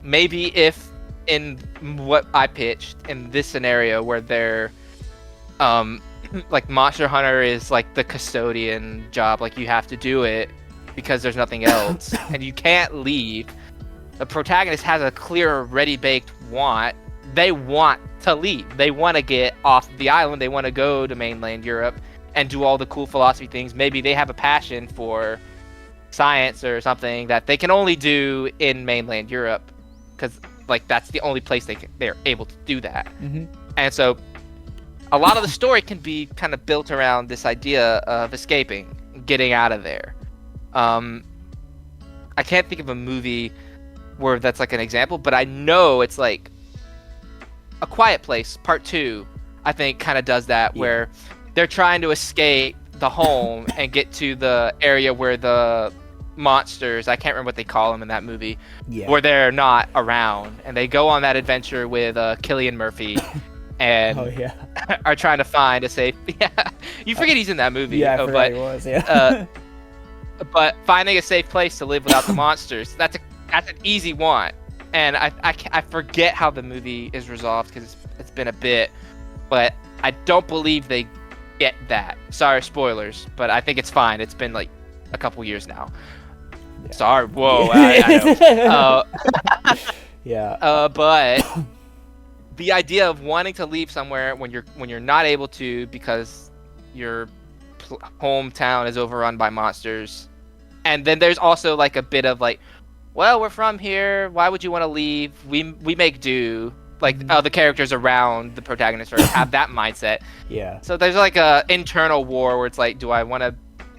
Maybe if in what I pitched in this scenario where they're like Monster Hunter is like the custodian job. Like you have to do it because there's nothing else, and you can't leave. The protagonist has a clear, ready-baked want. They want to leave. They want to get off the island. They want to go to mainland Europe and do all the cool philosophy things. Maybe they have a passion for science or something that they can only do in mainland Europe, because like that's the only place they're able to do that. And so a lot of the story can be kind of built around this idea of escaping, getting out of there. I can't think of a movie where that's like an example, but I know it's like A Quiet Place Part 2, I think kind of does that, where they're trying to escape the home and get to the area where the monsters, I can't remember what they call them in that movie, where they're not around, and they go on that adventure with Cillian Murphy and are trying to find a safe you forget he's in that movie. I forgot he was, but finding a safe place to live without the monsters, that's an easy want. And I forget how the movie is resolved because it's been a bit, but I don't believe they get that. Sorry, spoilers, but I think it's fine. It's been like a couple years now. Sorry, whoa, I know. But the idea of wanting to leave somewhere when you're not able to because your hometown is overrun by monsters, and then there's also like a bit of like, well, we're from here. Why would you want to leave? We make do. Like the characters around the protagonist have that mindset. So there's like a internal war where it's like, do I want to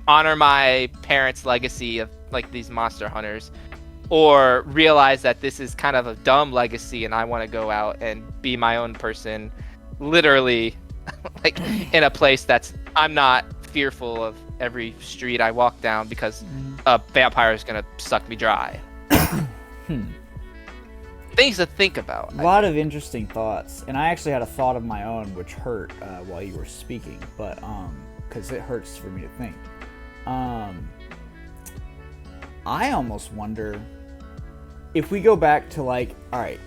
honor my parents' legacy of like these monster hunters, or realize that this is kind of a dumb legacy and I want to go out and be my own person, literally, like in a place that's I'm not fearful of every street I walk down because a vampire is gonna suck me dry. Things to think about. A lot of interesting thoughts, and I actually had a thought of my own which hurt while you were speaking, but because it hurts for me to think. I almost wonder if we go back to like, all right,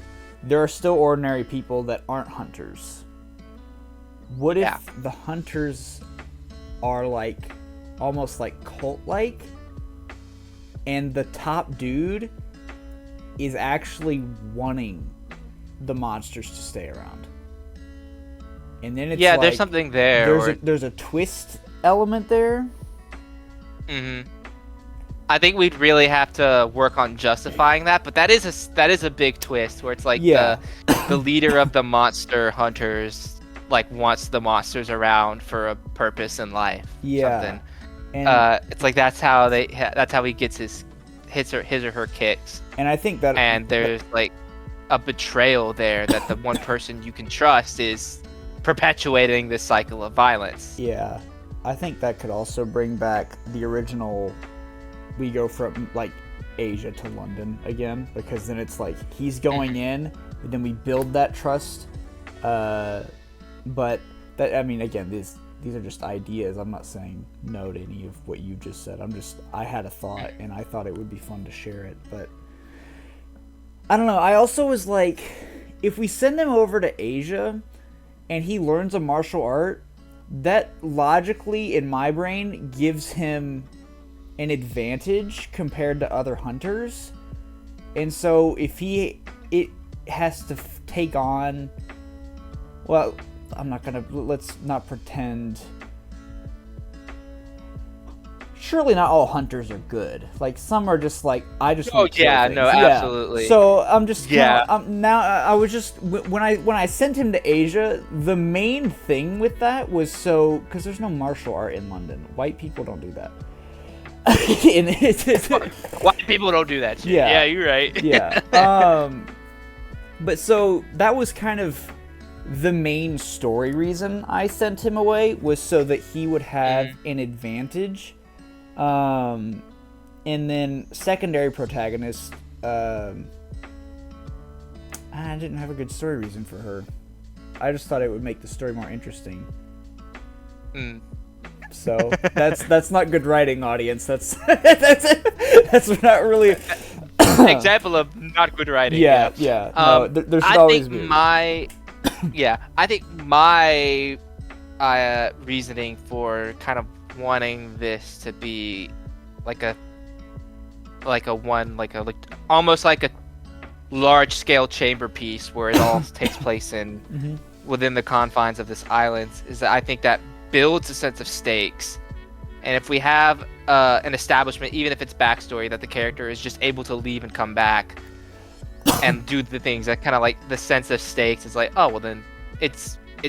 there are still ordinary people that aren't hunters. What if the hunters are like almost like cult-like, and the top dude is actually wanting the monsters to stay around? And then it's like, there's something there. There's a twist element there. I think we'd really have to work on justifying that, but that is a big twist where it's like the leader of the monster hunters like wants the monsters around for a purpose in life. Something. And it's like that's how he gets his or her kicks. And I think that there's like a betrayal there that the one person you can trust is perpetuating this cycle of violence. I think that could also bring back the original, we go from like Asia to London again, because then it's like he's going in, but then we build that trust. But that, I mean, again, these are just ideas. I'm not saying no to any of what you just said. I had a thought and I thought it would be fun to share it, but I don't know. I also was like, if we send him over to Asia and he learns a martial art, that logically in my brain gives him an advantage compared to other hunters. And so if it has to take on, well, let's not pretend. Surely not all hunters are good. Like some are just like, I just want to kill things. Absolutely. So I'm just I was just when I sent him to Asia, the main thing with that was because there's no martial art in London. White people don't do that. White people don't do that shit. Yeah, you're right. But so that was kind of the main story reason I sent him away, was so that he would have an advantage. And then secondary protagonist, I didn't have a good story reason for her. I just thought it would make the story more interesting. So that's not good writing, audience. That's not really example of not good writing. No, there should always be. I think my reasoning for kind of wanting this to be like almost like a large scale chamber piece where it all takes place in within the confines of this island, is that I think that builds a sense of stakes. And if we have an establishment, even if it's backstory, that the character is just able to leave and come back and do the things, that kind of like the sense of stakes is like, oh well, then it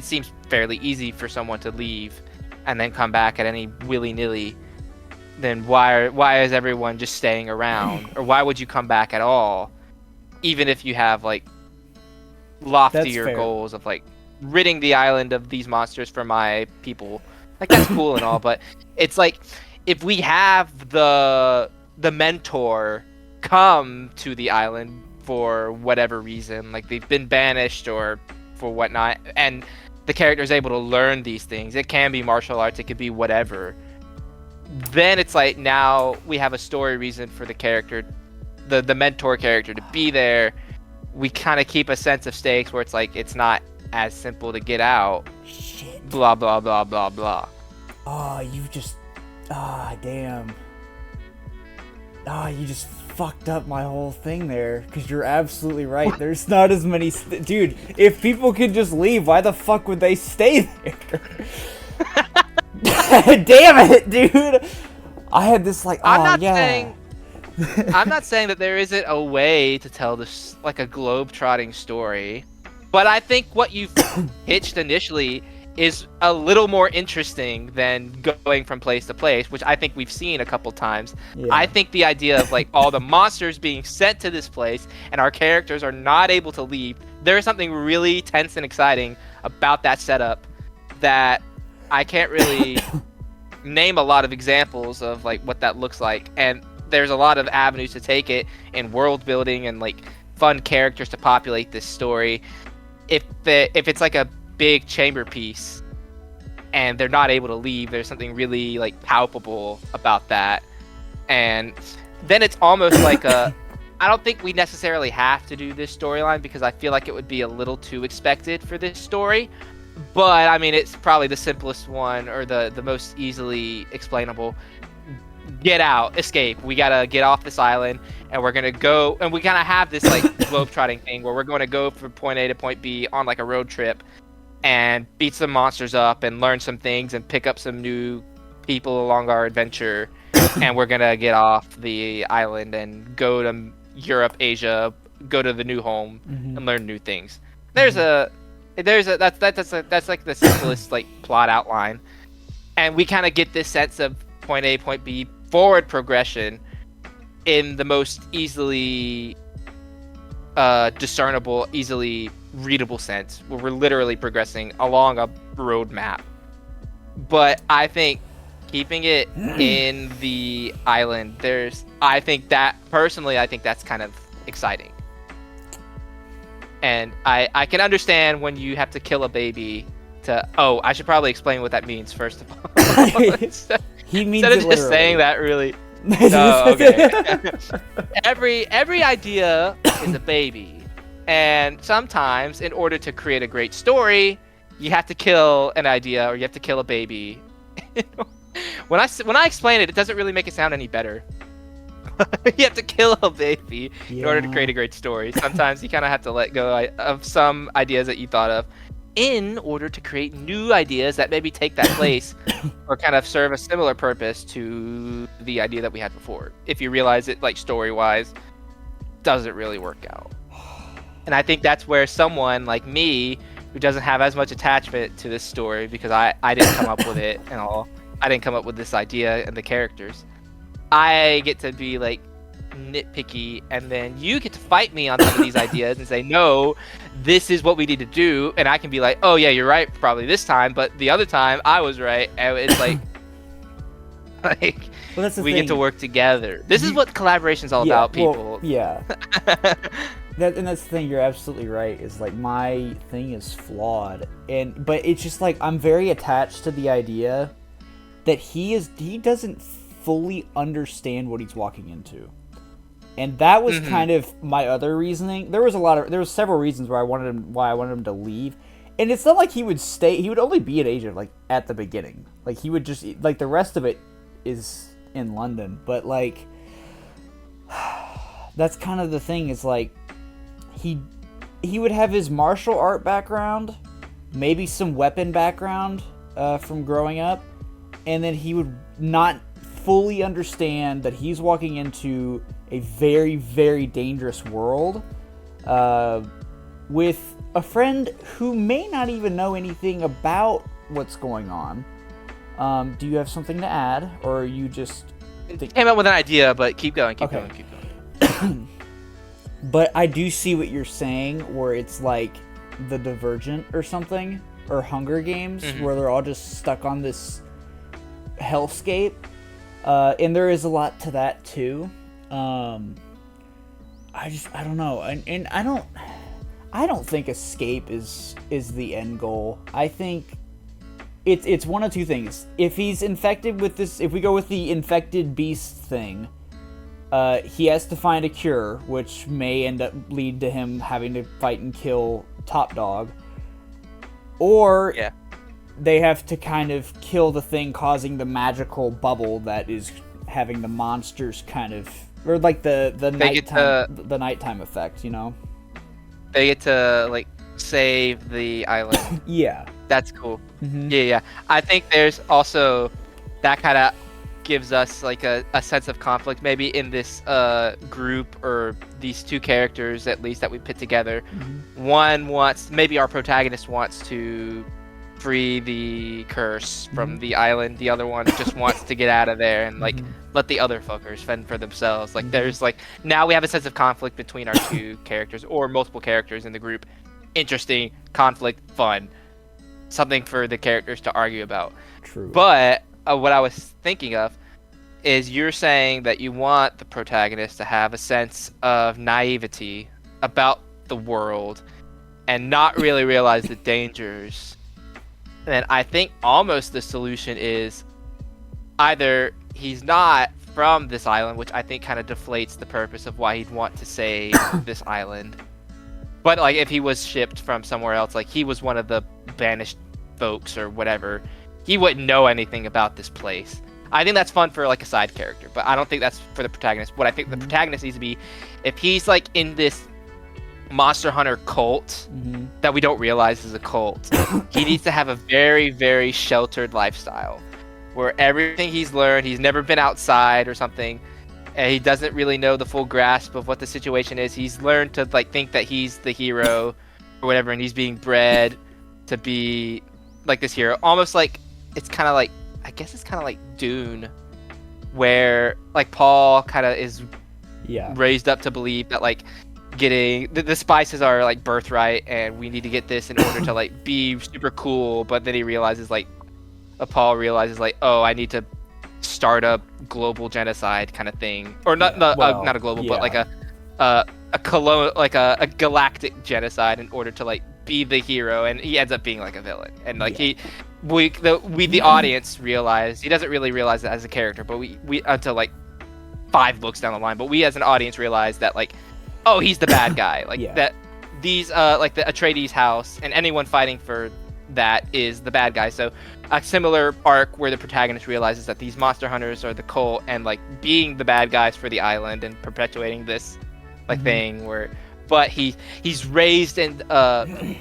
seems fairly easy for someone to leave and then come back at any willy-nilly. Then why is everyone just staying around? Or why would you come back at all, even if you have like loftier goals of like ridding the island of these monsters for my people? Like, that's cool and all, but it's like, if we have the mentor come to the island for whatever reason, like they've been banished or for whatnot, and the character is able to learn these things, it can be martial arts, it could be whatever, then it's like, now we have a story reason for the character, the mentor character, to be there. We kind of keep a sense of stakes where it's like, it's not as simple to get out. Shit. Blah, blah, blah, blah, blah. Oh, you just... damn. You just fucked up my whole thing there, because you're absolutely right. There's not as many... Dude, if people could just leave, why the fuck would they stay there? Damn it, dude! I had this like, I'm not saying that there isn't a way to tell this like a globe-trotting story, but I think what you've pitched initially is a little more interesting than going from place to place, which I think we've seen a couple times. Yeah. I think the idea of like all the monsters being sent to this place and our characters are not able to leave, there is something really tense and exciting about that setup that I can't really name a lot of examples of like what that looks like. And there's a lot of avenues to take it in world building and like fun characters to populate this story. If it's like a big chamber piece and they're not able to leave, there's something really like palpable about that. And then it's almost like I don't think we necessarily have to do this storyline, because I feel like it would be a little too expected for this story. But I mean, it's probably the simplest one, or the most easily explainable. Get out, escape. We gotta get off this island, and we're gonna go, and we kind of have this like globe-trotting thing where we're going to go from point A to point B on like a road trip and beat some monsters up and learn some things and pick up some new people along our adventure. And we're gonna get off the island and go to Europe, Asia, go to the new home and learn new things. That's like the simplest like plot outline, and we kind of get this sense of point A, point B, forward progression in the most easily discernible, easily readable sense, where we're literally progressing along a road map. But I think keeping it in the island, I think that's kind of exciting. And I can understand when you have to kill a baby I should probably explain what that means first of all. He means instead of just saying that really. No, okay. Every idea is a baby. And sometimes in order to create a great story, you have to kill an idea or you have to kill a baby. When I explain it, it doesn't really make it sound any better. You have to kill a baby in order to create a great story. Sometimes you kind of have to let go of some ideas that you thought of in order to create new ideas that maybe take that place or kind of serve a similar purpose to the idea that we had before. If you realize it, like story-wise, doesn't really work out. And I think that's where someone like me, who doesn't have as much attachment to this story because I didn't come up with it and all. I didn't come up with this idea and the characters. I get to be like nitpicky, and then you get to fight me on some of these ideas and say, no, this is what we need to do, and I can be like, oh yeah, you're right probably this time, but the other time I was right. And it's like well, that's the thing. Get to work together. This is what collaboration's all about, people. Well, yeah. And that's the thing, you're absolutely right, is like my thing is flawed, but it's just like I'm very attached to the idea that he doesn't fully understand what he's walking into. And that was kind of my other reasoning. There was several reasons why I wanted him to leave, And it's not like he would stay. He would only be an agent like at the beginning. Like he would just like the rest of it is in London. But like that's kind of the thing. Is like he would have his martial art background, maybe some weapon background from growing up, and then he would not fully understand that he's walking into a very, very dangerous world with a friend who may not even know anything about what's going on. Do you have something to add, or are you just came up with an idea? But keep going. Keep going. But I do see what you're saying, where it's like the Divergent or something, or Hunger Games, where they're all just stuck on this hellscape. And there is a lot to that too. I don't know, and I don't think escape is the end goal. I think it's one of two things. If he's infected with this, if we go with the infected beast thing, he has to find a cure, which may lead to him having to fight and kill Top Dog, or they have to kind of kill the thing causing the magical bubble that is having the monsters kind of, or like the nighttime effect, you know? They get to like save the island. Yeah. That's cool. Yeah. I think there's also that kind of gives us like a sense of conflict maybe in this group, or these two characters at least that we put together. One wants, maybe our protagonist wants to free the curse from the island. The other one just wants to get out of there and like let the other fuckers fend for themselves. Like there's like, now we have a sense of conflict between our two characters, or multiple characters in the group. Interesting conflict, fun, something for the characters to argue about. True. But what I was thinking of is, you're saying that you want the protagonist to have a sense of naivety about the world and not really realize the dangers. And I think almost the solution is either he's not from this island, which I think kind of deflates the purpose of why he'd want to save this island. But like if he was shipped from somewhere else, like he was one of the banished folks or whatever, he wouldn't know anything about this place. I think that's fun for like a side character, but I don't think that's for the protagonist. What I think the protagonist needs to be, if he's like in this Monster Hunter cult that we don't realize is a cult, he needs to have a very, very sheltered lifestyle where everything he's learned, he's never been outside or something, and he doesn't really know the full grasp of what the situation is. He's learned to like think that he's the hero or whatever, and he's being bred to be like this hero. Almost like, it's kind of like, I guess it's kind of like Dune, where like Paul kind of is raised up to believe that like getting the spices are like birthright, and we need to get this in order to like be super cool. But then he realizes like, Paul realizes like, oh, I need to start a global genocide kind of thing, or not a global, but like a galactic genocide in order to like be the hero, and he ends up being like a villain. And like we the audience realize, he doesn't really realize it as a character, but we until like 5 books down the line, but we as an audience realize that like, oh, he's the bad guy. Like that these like the Atreides house and anyone fighting for that is the bad guy. So a similar arc where the protagonist realizes that these monster hunters are the cult, and like being the bad guys for the island and perpetuating this like thing where, but he's raised in a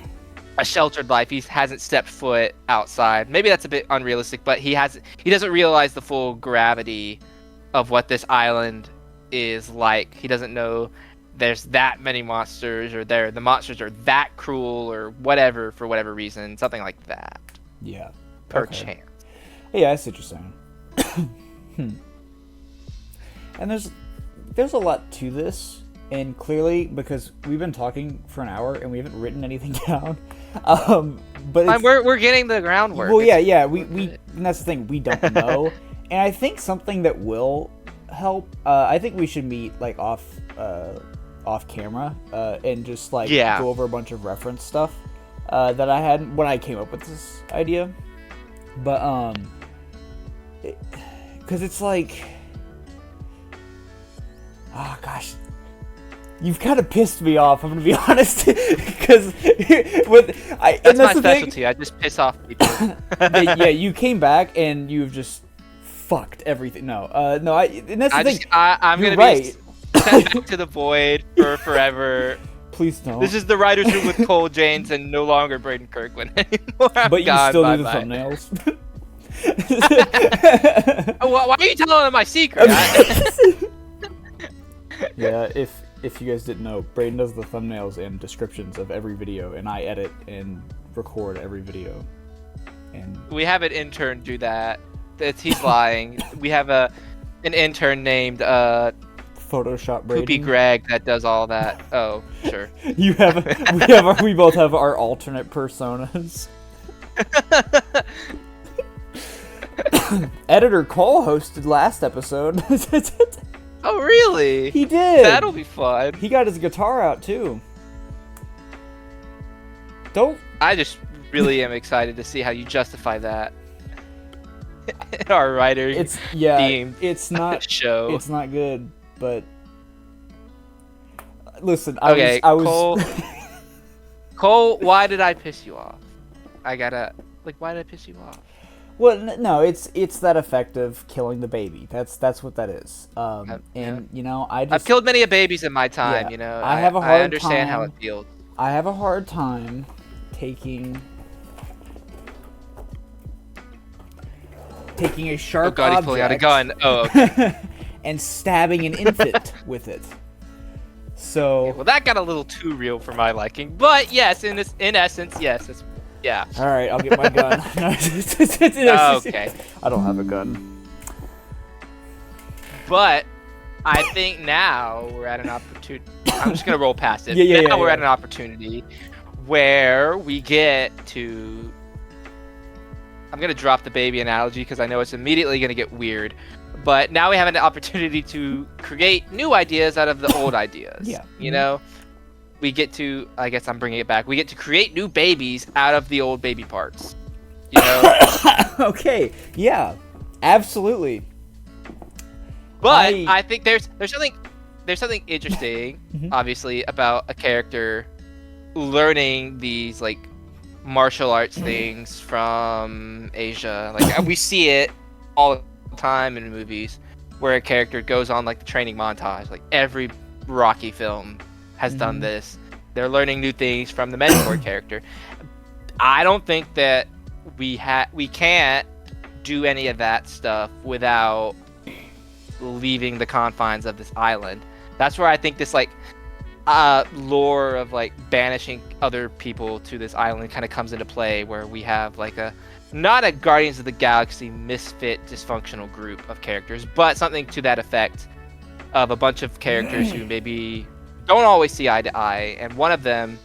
sheltered life. He hasn't stepped foot outside. Maybe that's a bit unrealistic, but he doesn't realize the full gravity of what this island is like. He doesn't know there's that many monsters, or the monsters are that cruel, or whatever, for whatever reason, something like that. Yeah. Perchance. Yeah, I see what you're saying. And there's a lot to this, and clearly, because we've been talking for an hour and we haven't written anything down, but we're getting the groundwork. Well, yeah, we and that's the thing, we don't know. And I think something that will help, I think we should meet like off camera and just like go over a bunch of reference stuff that I had when I came up with this idea. But because it's like, oh gosh, You've kind of pissed me off. I'm gonna be honest, because that's my specialty. I just piss off people. Yeah, you came back and you've just fucked everything. No, and that's the thing. I'm gonna be sent back to the void for forever. Please don't. This is the writers' room with Cole Janes and no longer Braydan Kirkland anymore. But you still do the thumbnails. Why are you telling them my secret? Yeah, if you guys didn't know, Braydan does the thumbnails and descriptions of every video, and I edit and record every video. And we have an intern do that. He's lying. We have an intern named Photoshop Braydan. Poopy Greg that does all that. Oh, sure. We both have our alternate personas. Editor Cole hosted last episode. Oh, really? He did. That'll be fun. He got his guitar out too. I just really am excited to see how you justify that. Our writer. It's not show. It's not good, but listen. Cole, why did I piss you off? Why did I piss you off? Well, no, it's that effect of killing the baby. That's what that is. And you know, I've killed many babies in my time. Yeah, you know, I understand how it feels. I have a hard time taking a sharp Oh God, he's pulling out a gun. Oh, okay. and stabbing an infant with it. So well, that got a little too real for my liking. But yes, in essence, yes, it's. Yeah. All right, I'll get my gun. Okay. I don't have a gun. But I think now we're at an opportunity. I'm just gonna roll past it. We're at an opportunity where we get to. I'm gonna drop the baby analogy because I know it's immediately gonna get weird. But now we have an opportunity to create new ideas out of the old ideas. Yeah. You know. We get to, I guess I'm bringing it back. We get to create new babies out of the old baby parts. You know? Okay. Yeah. Absolutely. But I think there's something interesting, obviously, about a character learning these like martial arts things from Asia. Like we see it all the time in movies where a character goes on like the training montage. Like every Rocky film has done this. They're learning new things from the mentor character. I don't think that we can't do any of that stuff without leaving the confines of this island. That's where I think this like lore of like banishing other people to this island kind of comes into play, where we have like not a Guardians of the Galaxy misfit dysfunctional group of characters, but something to that effect of a bunch of characters who maybe don't always see eye to eye, and one of them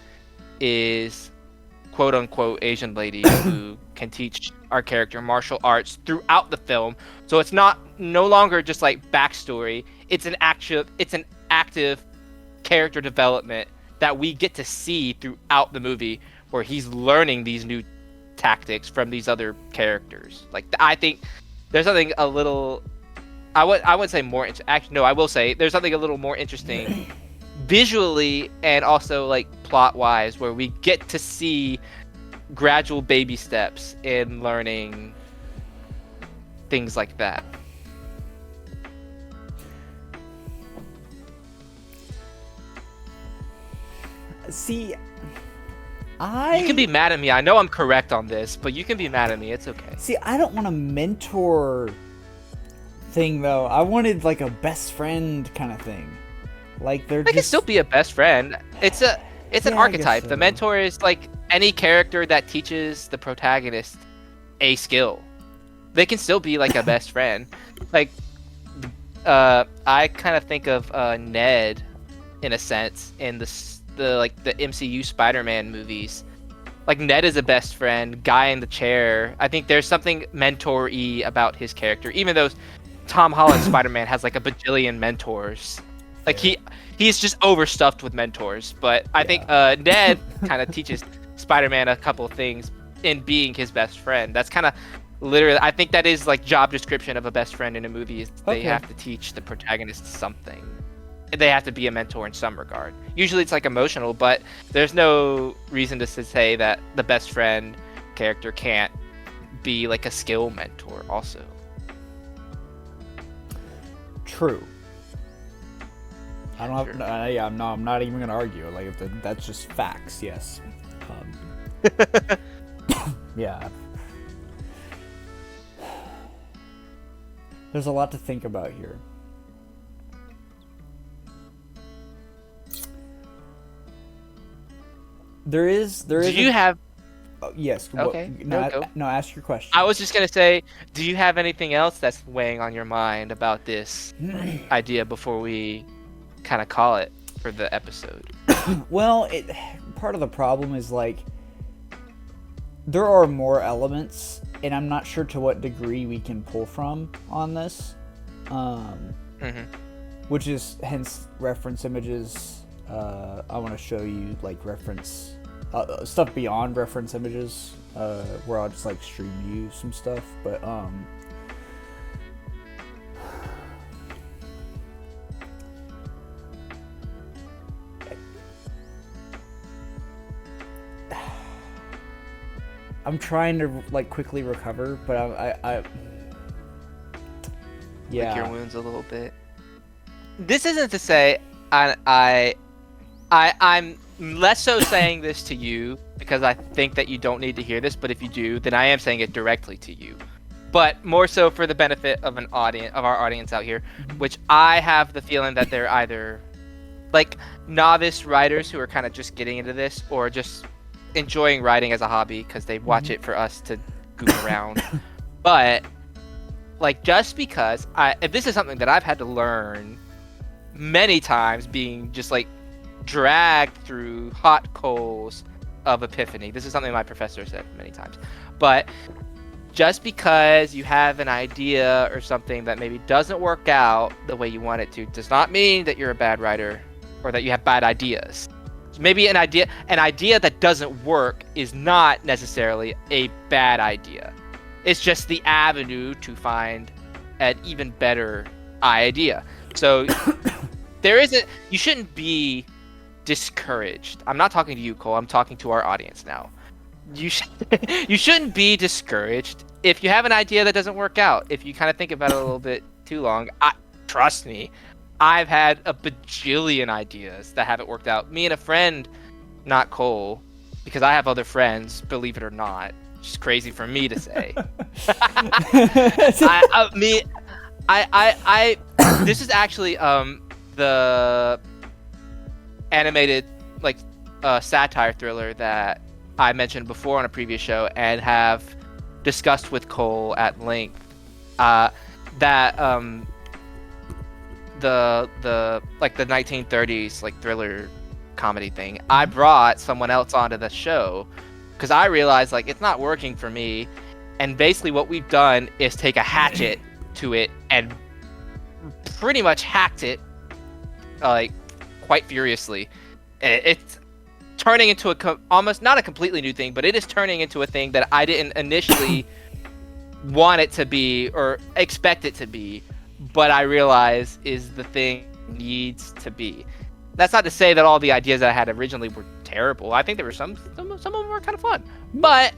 is quote unquote Asian lady who can teach our character martial arts throughout the film. So it's no longer just like backstory. It's an active character development that we get to see throughout the movie, where he's learning these new tactics from these other characters. Like I think there's something a little I would say more actually no I will say there's something a little more interesting visually and also like plot wise, where we get to see gradual baby steps in learning things like that. See, you can be mad at me. I know I'm correct on this, but you can be mad at me. It's okay. See, I don't want a mentor thing though. I wanted like a best friend kind of thing. Like they can still be a best friend. It's an archetype. So. The mentor is like any character that teaches the protagonist a skill. They can still be like a best friend. Like I kind of think of Ned in a sense in the MCU Spider-Man movies. Like Ned is a best friend, guy in the chair. I think there's something mentor-y about his character, even though Tom Holland Spider-Man has like a bajillion mentors. Like he's just overstuffed with mentors. But I think Ned kind of teaches Spider-Man a couple of things in being his best friend. That's kind of literally, I think that is like job description of a best friend in a movie is they have to teach the protagonist something. they have to be a mentor in some regard. Usually it's like emotional, but there's no reason to say that the best friend character can't be like a skill mentor also. True. I don't have. Yeah, I'm not even gonna argue. Like, that's just facts. Yes. Yeah. There's a lot to think about here. There is. Do you have? Oh, yes. Okay. No. Ask your question. I was just gonna say, do you have anything else that's weighing on your mind about this idea before we kind of call it for the episode? Well, part of the problem is like there are more elements, and I'm not sure to what degree we can pull from on this. Which is hence reference images. I want to show you like reference stuff beyond reference images, where I'll just like stream you some stuff. But I'm trying to like quickly recover, but I yeah. Lick your wounds a little bit. This isn't to say I'm less so saying this to you because I think that you don't need to hear this, but if you do, then I am saying it directly to you. But more so for the benefit of our audience out here, which I have the feeling that they're either like novice writers who are kind of just getting into this, or just enjoying writing as a hobby because they watch it for us to goof around. But like, just because if this is something that I've had to learn many times, being just like dragged through hot coals of epiphany. This is something my professor said many times. But just because you have an idea or something that maybe doesn't work out the way you want it to, does not mean that you're a bad writer or that you have bad ideas. So maybe an idea that doesn't work is not necessarily a bad idea. It's just the avenue to find an even better idea. So you shouldn't be discouraged. I'm not talking to you, Cole. I'm talking to our audience now. You shouldn't be discouraged if you have an idea that doesn't work out. If you kind of think about it a little bit too long, trust me, I've had a bajillion ideas that haven't worked out. Me and a friend, not Cole, because I have other friends, believe it or not. It's just crazy for me to say. This is actually the animated like satire thriller that I mentioned before on a previous show and have discussed with Cole at length. The like the 1930s like thriller comedy thing. I brought someone else onto the show because I realized like it's not working for me, and basically what we've done is take a hatchet to it and pretty much hacked it like quite furiously. It's turning into almost not a completely new thing, but it is turning into a thing that I didn't initially want it to be or expect it to be, but I realize is the thing it needs to be. That's not to say that all the ideas that I had originally were terrible. I think there were some of them were kind of fun, but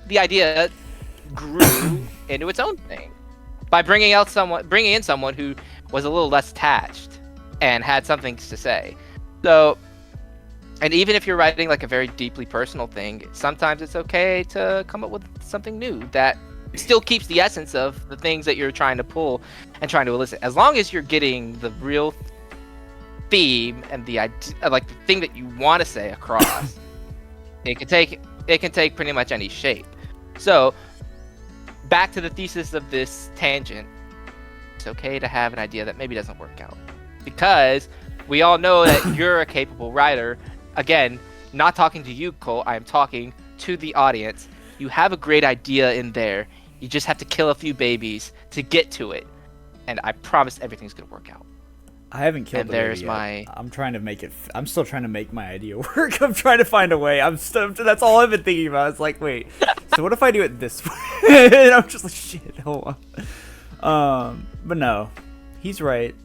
the idea grew into its own thing by bringing in someone who was a little less attached and had something to say. So, and even if you're writing like a very deeply personal thing, sometimes it's okay to come up with something new that still keeps the essence of the things that you're trying to pull and trying to elicit. As long as you're getting the real theme and the idea, like the thing that you want to say across, it can take pretty much any shape. So, back to the thesis of this tangent. It's okay to have an idea that maybe doesn't work out, because we all know that you're a capable writer. Again, not talking to you, Cole. I am talking to the audience. You have a great idea in there. You just have to kill a few babies to get to it, and I promise everything's gonna work out. I haven't killed the there's baby yet. I'm trying to make it. I'm still trying to make my idea work. I'm trying to find a way. That's all I've been thinking about. It's like, wait. So what if I do it this way? And I'm just like, shit. Hold on. But no, he's right.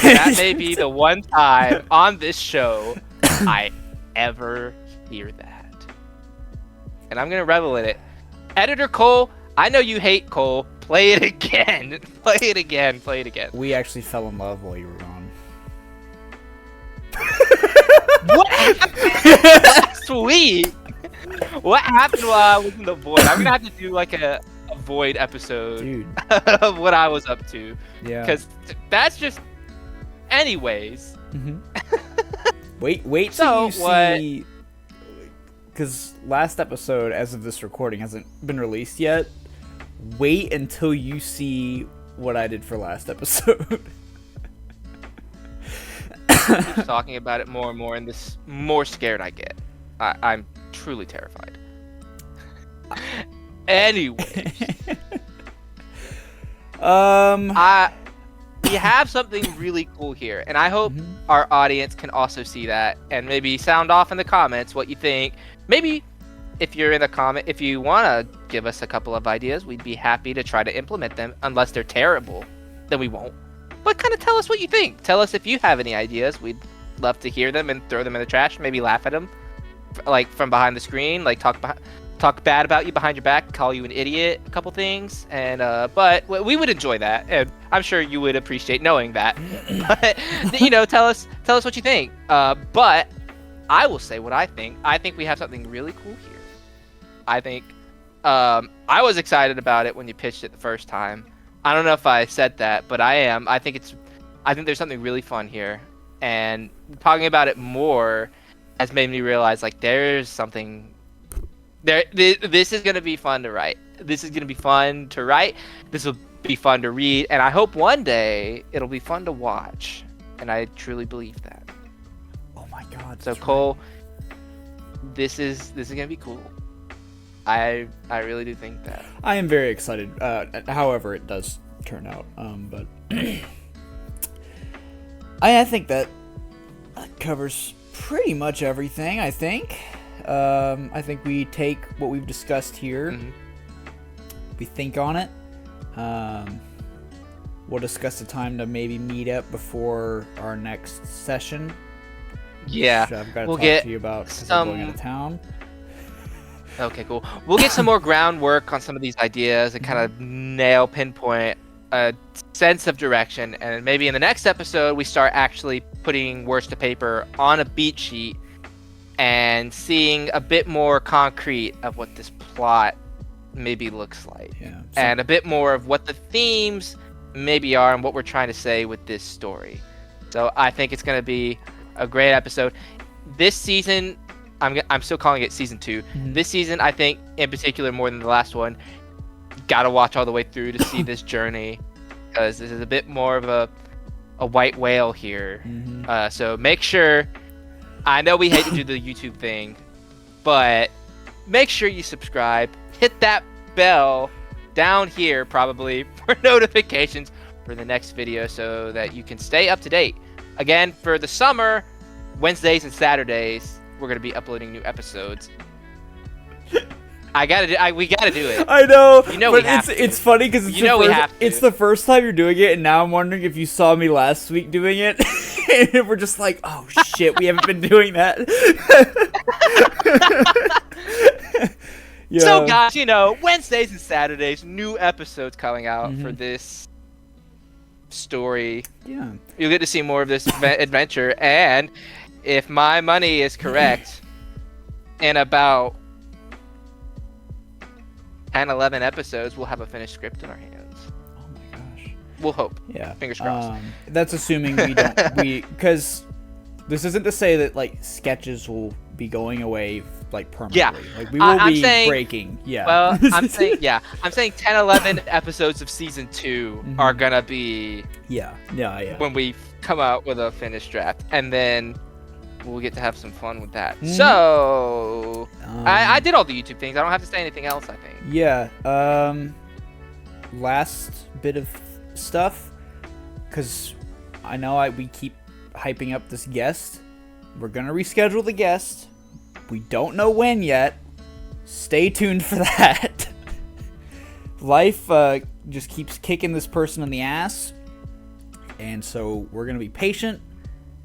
That may be the one time on this show I ever hear that. And I'm going to revel in it. Editor Cole, I know you hate Cole. Play it again. Play it again. Play it again. We actually fell in love while you were gone. What happened last week? What happened while I was in the void? I'm going to have to do like a void episode of what I was up to. Yeah. Because that's just... Anyways. Mm-hmm. Wait till you see... Because last episode, as of this recording, hasn't been released yet. Wait until you see what I did for last episode. Keep talking about it more and more, and this more scared I get. I'm truly terrified. Anyway, we have something really cool here, and I hope our audience can also see that, and maybe sound off in the comments what you think. Maybe if you're in the comment, if you want to give us a couple of ideas, we'd be happy to try to implement them. Unless they're terrible, then we won't. But kind of tell us what you think. Tell us if you have any ideas. We'd love to hear them and throw them in the trash. Maybe laugh at them, like from behind the screen. Like talk bad about you behind your back, call you an idiot, a couple things. And but we would enjoy that, and I'm sure you would appreciate knowing that. But you know, tell us what you think. But I will say what I think. I think we have something really cool here. I think I was excited about it when you pitched it the first time. I don't know if I said that, but I am. I think there's something really fun here, and talking about it more has made me realize like there's something there. This is gonna be fun to write. This is gonna be fun to write. This will be fun to read, and I hope one day it'll be fun to watch. And I truly believe that. Oh my God! So Cole, this is gonna be cool. I really do think that. I am very excited. However, it does turn out. But I think that covers pretty much everything. I think we take what we've discussed here. We think on it. We'll discuss the time to maybe meet up before our next session. Yeah, which I've got to talk to you about because I'm going out of town. Okay, cool. We'll get some more groundwork on some of these ideas and kind of pinpoint a sense of direction. And maybe in the next episode, we start actually putting words to paper on a beat sheet and seeing a bit more concrete of what this plot maybe looks like. Yeah. And a bit more of what the themes maybe are and what we're trying to say with this story. So I think it's going to be a great episode. This season... I'm still calling it season 2. This season, I think, in particular, more than the last one, gotta watch all the way through to see this journey, because this is a bit more of a white whale here. So make sure. I know we hate to do the YouTube thing, but make sure you subscribe. Hit that bell down here, probably, for notifications for the next video, so that you can stay up to date. Again, for the summer, Wednesdays and Saturdays, we're gonna be uploading new episodes. We gotta do it. I know. You know, but it's funny because it's the first time you're doing it, and now I'm wondering if you saw me last week doing it, and we're just like, oh shit, we haven't been doing that. Yeah. So guys, you know, Wednesdays and Saturdays, new episodes coming out for this story. Yeah, you'll get to see more of this adventure, and if my money is correct, in about 10, 11 episodes, we'll have a finished script in our hands. Oh my gosh. We'll hope. Yeah. Fingers crossed. That's assuming we don't... because this isn't to say that, like, sketches will be going away, like, permanently. Yeah. Like, we will be breaking. Yeah. Well, I'm saying 10, 11 episodes of season 2 are gonna be... Yeah. When we come out with a finished draft. And then... we'll get to have some fun with that. So, I did all the YouTube things. I don't have to say anything else, I think. Yeah. Last bit of stuff, because I know we keep hyping up this guest. We're going to reschedule the guest. We don't know when yet. Stay tuned for that. Life just keeps kicking this person in the ass. And so we're going to be patient,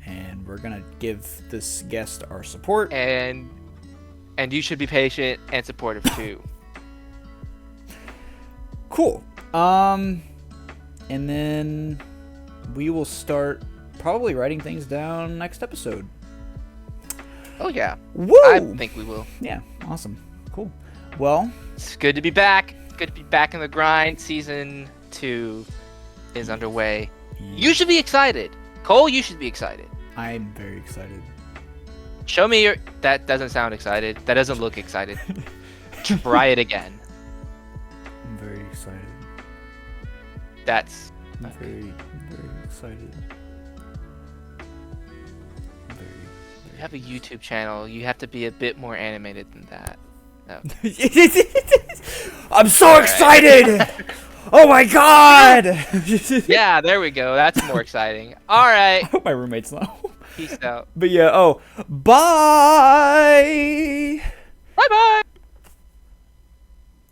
and we're going to give this guest our support. And you should be patient and supportive too. Cool. And then we will start probably writing things down next episode. Oh yeah. Woo! I think we will. Yeah, awesome. Cool. Well, it's good to be back. Good to be back in the grind. Season 2 is underway. You should be excited. Cole, you should be excited. I'm very excited. Show me your... That doesn't sound excited. That doesn't look excited. Try it again. I'm very excited. That's... I'm very excited. You have a YouTube channel. You have to be a bit more animated than that. No. I'm so excited! Oh my god! Yeah, there we go. That's more exciting. All right. I hope my roommates know. Peace out. But yeah, bye! Bye-bye!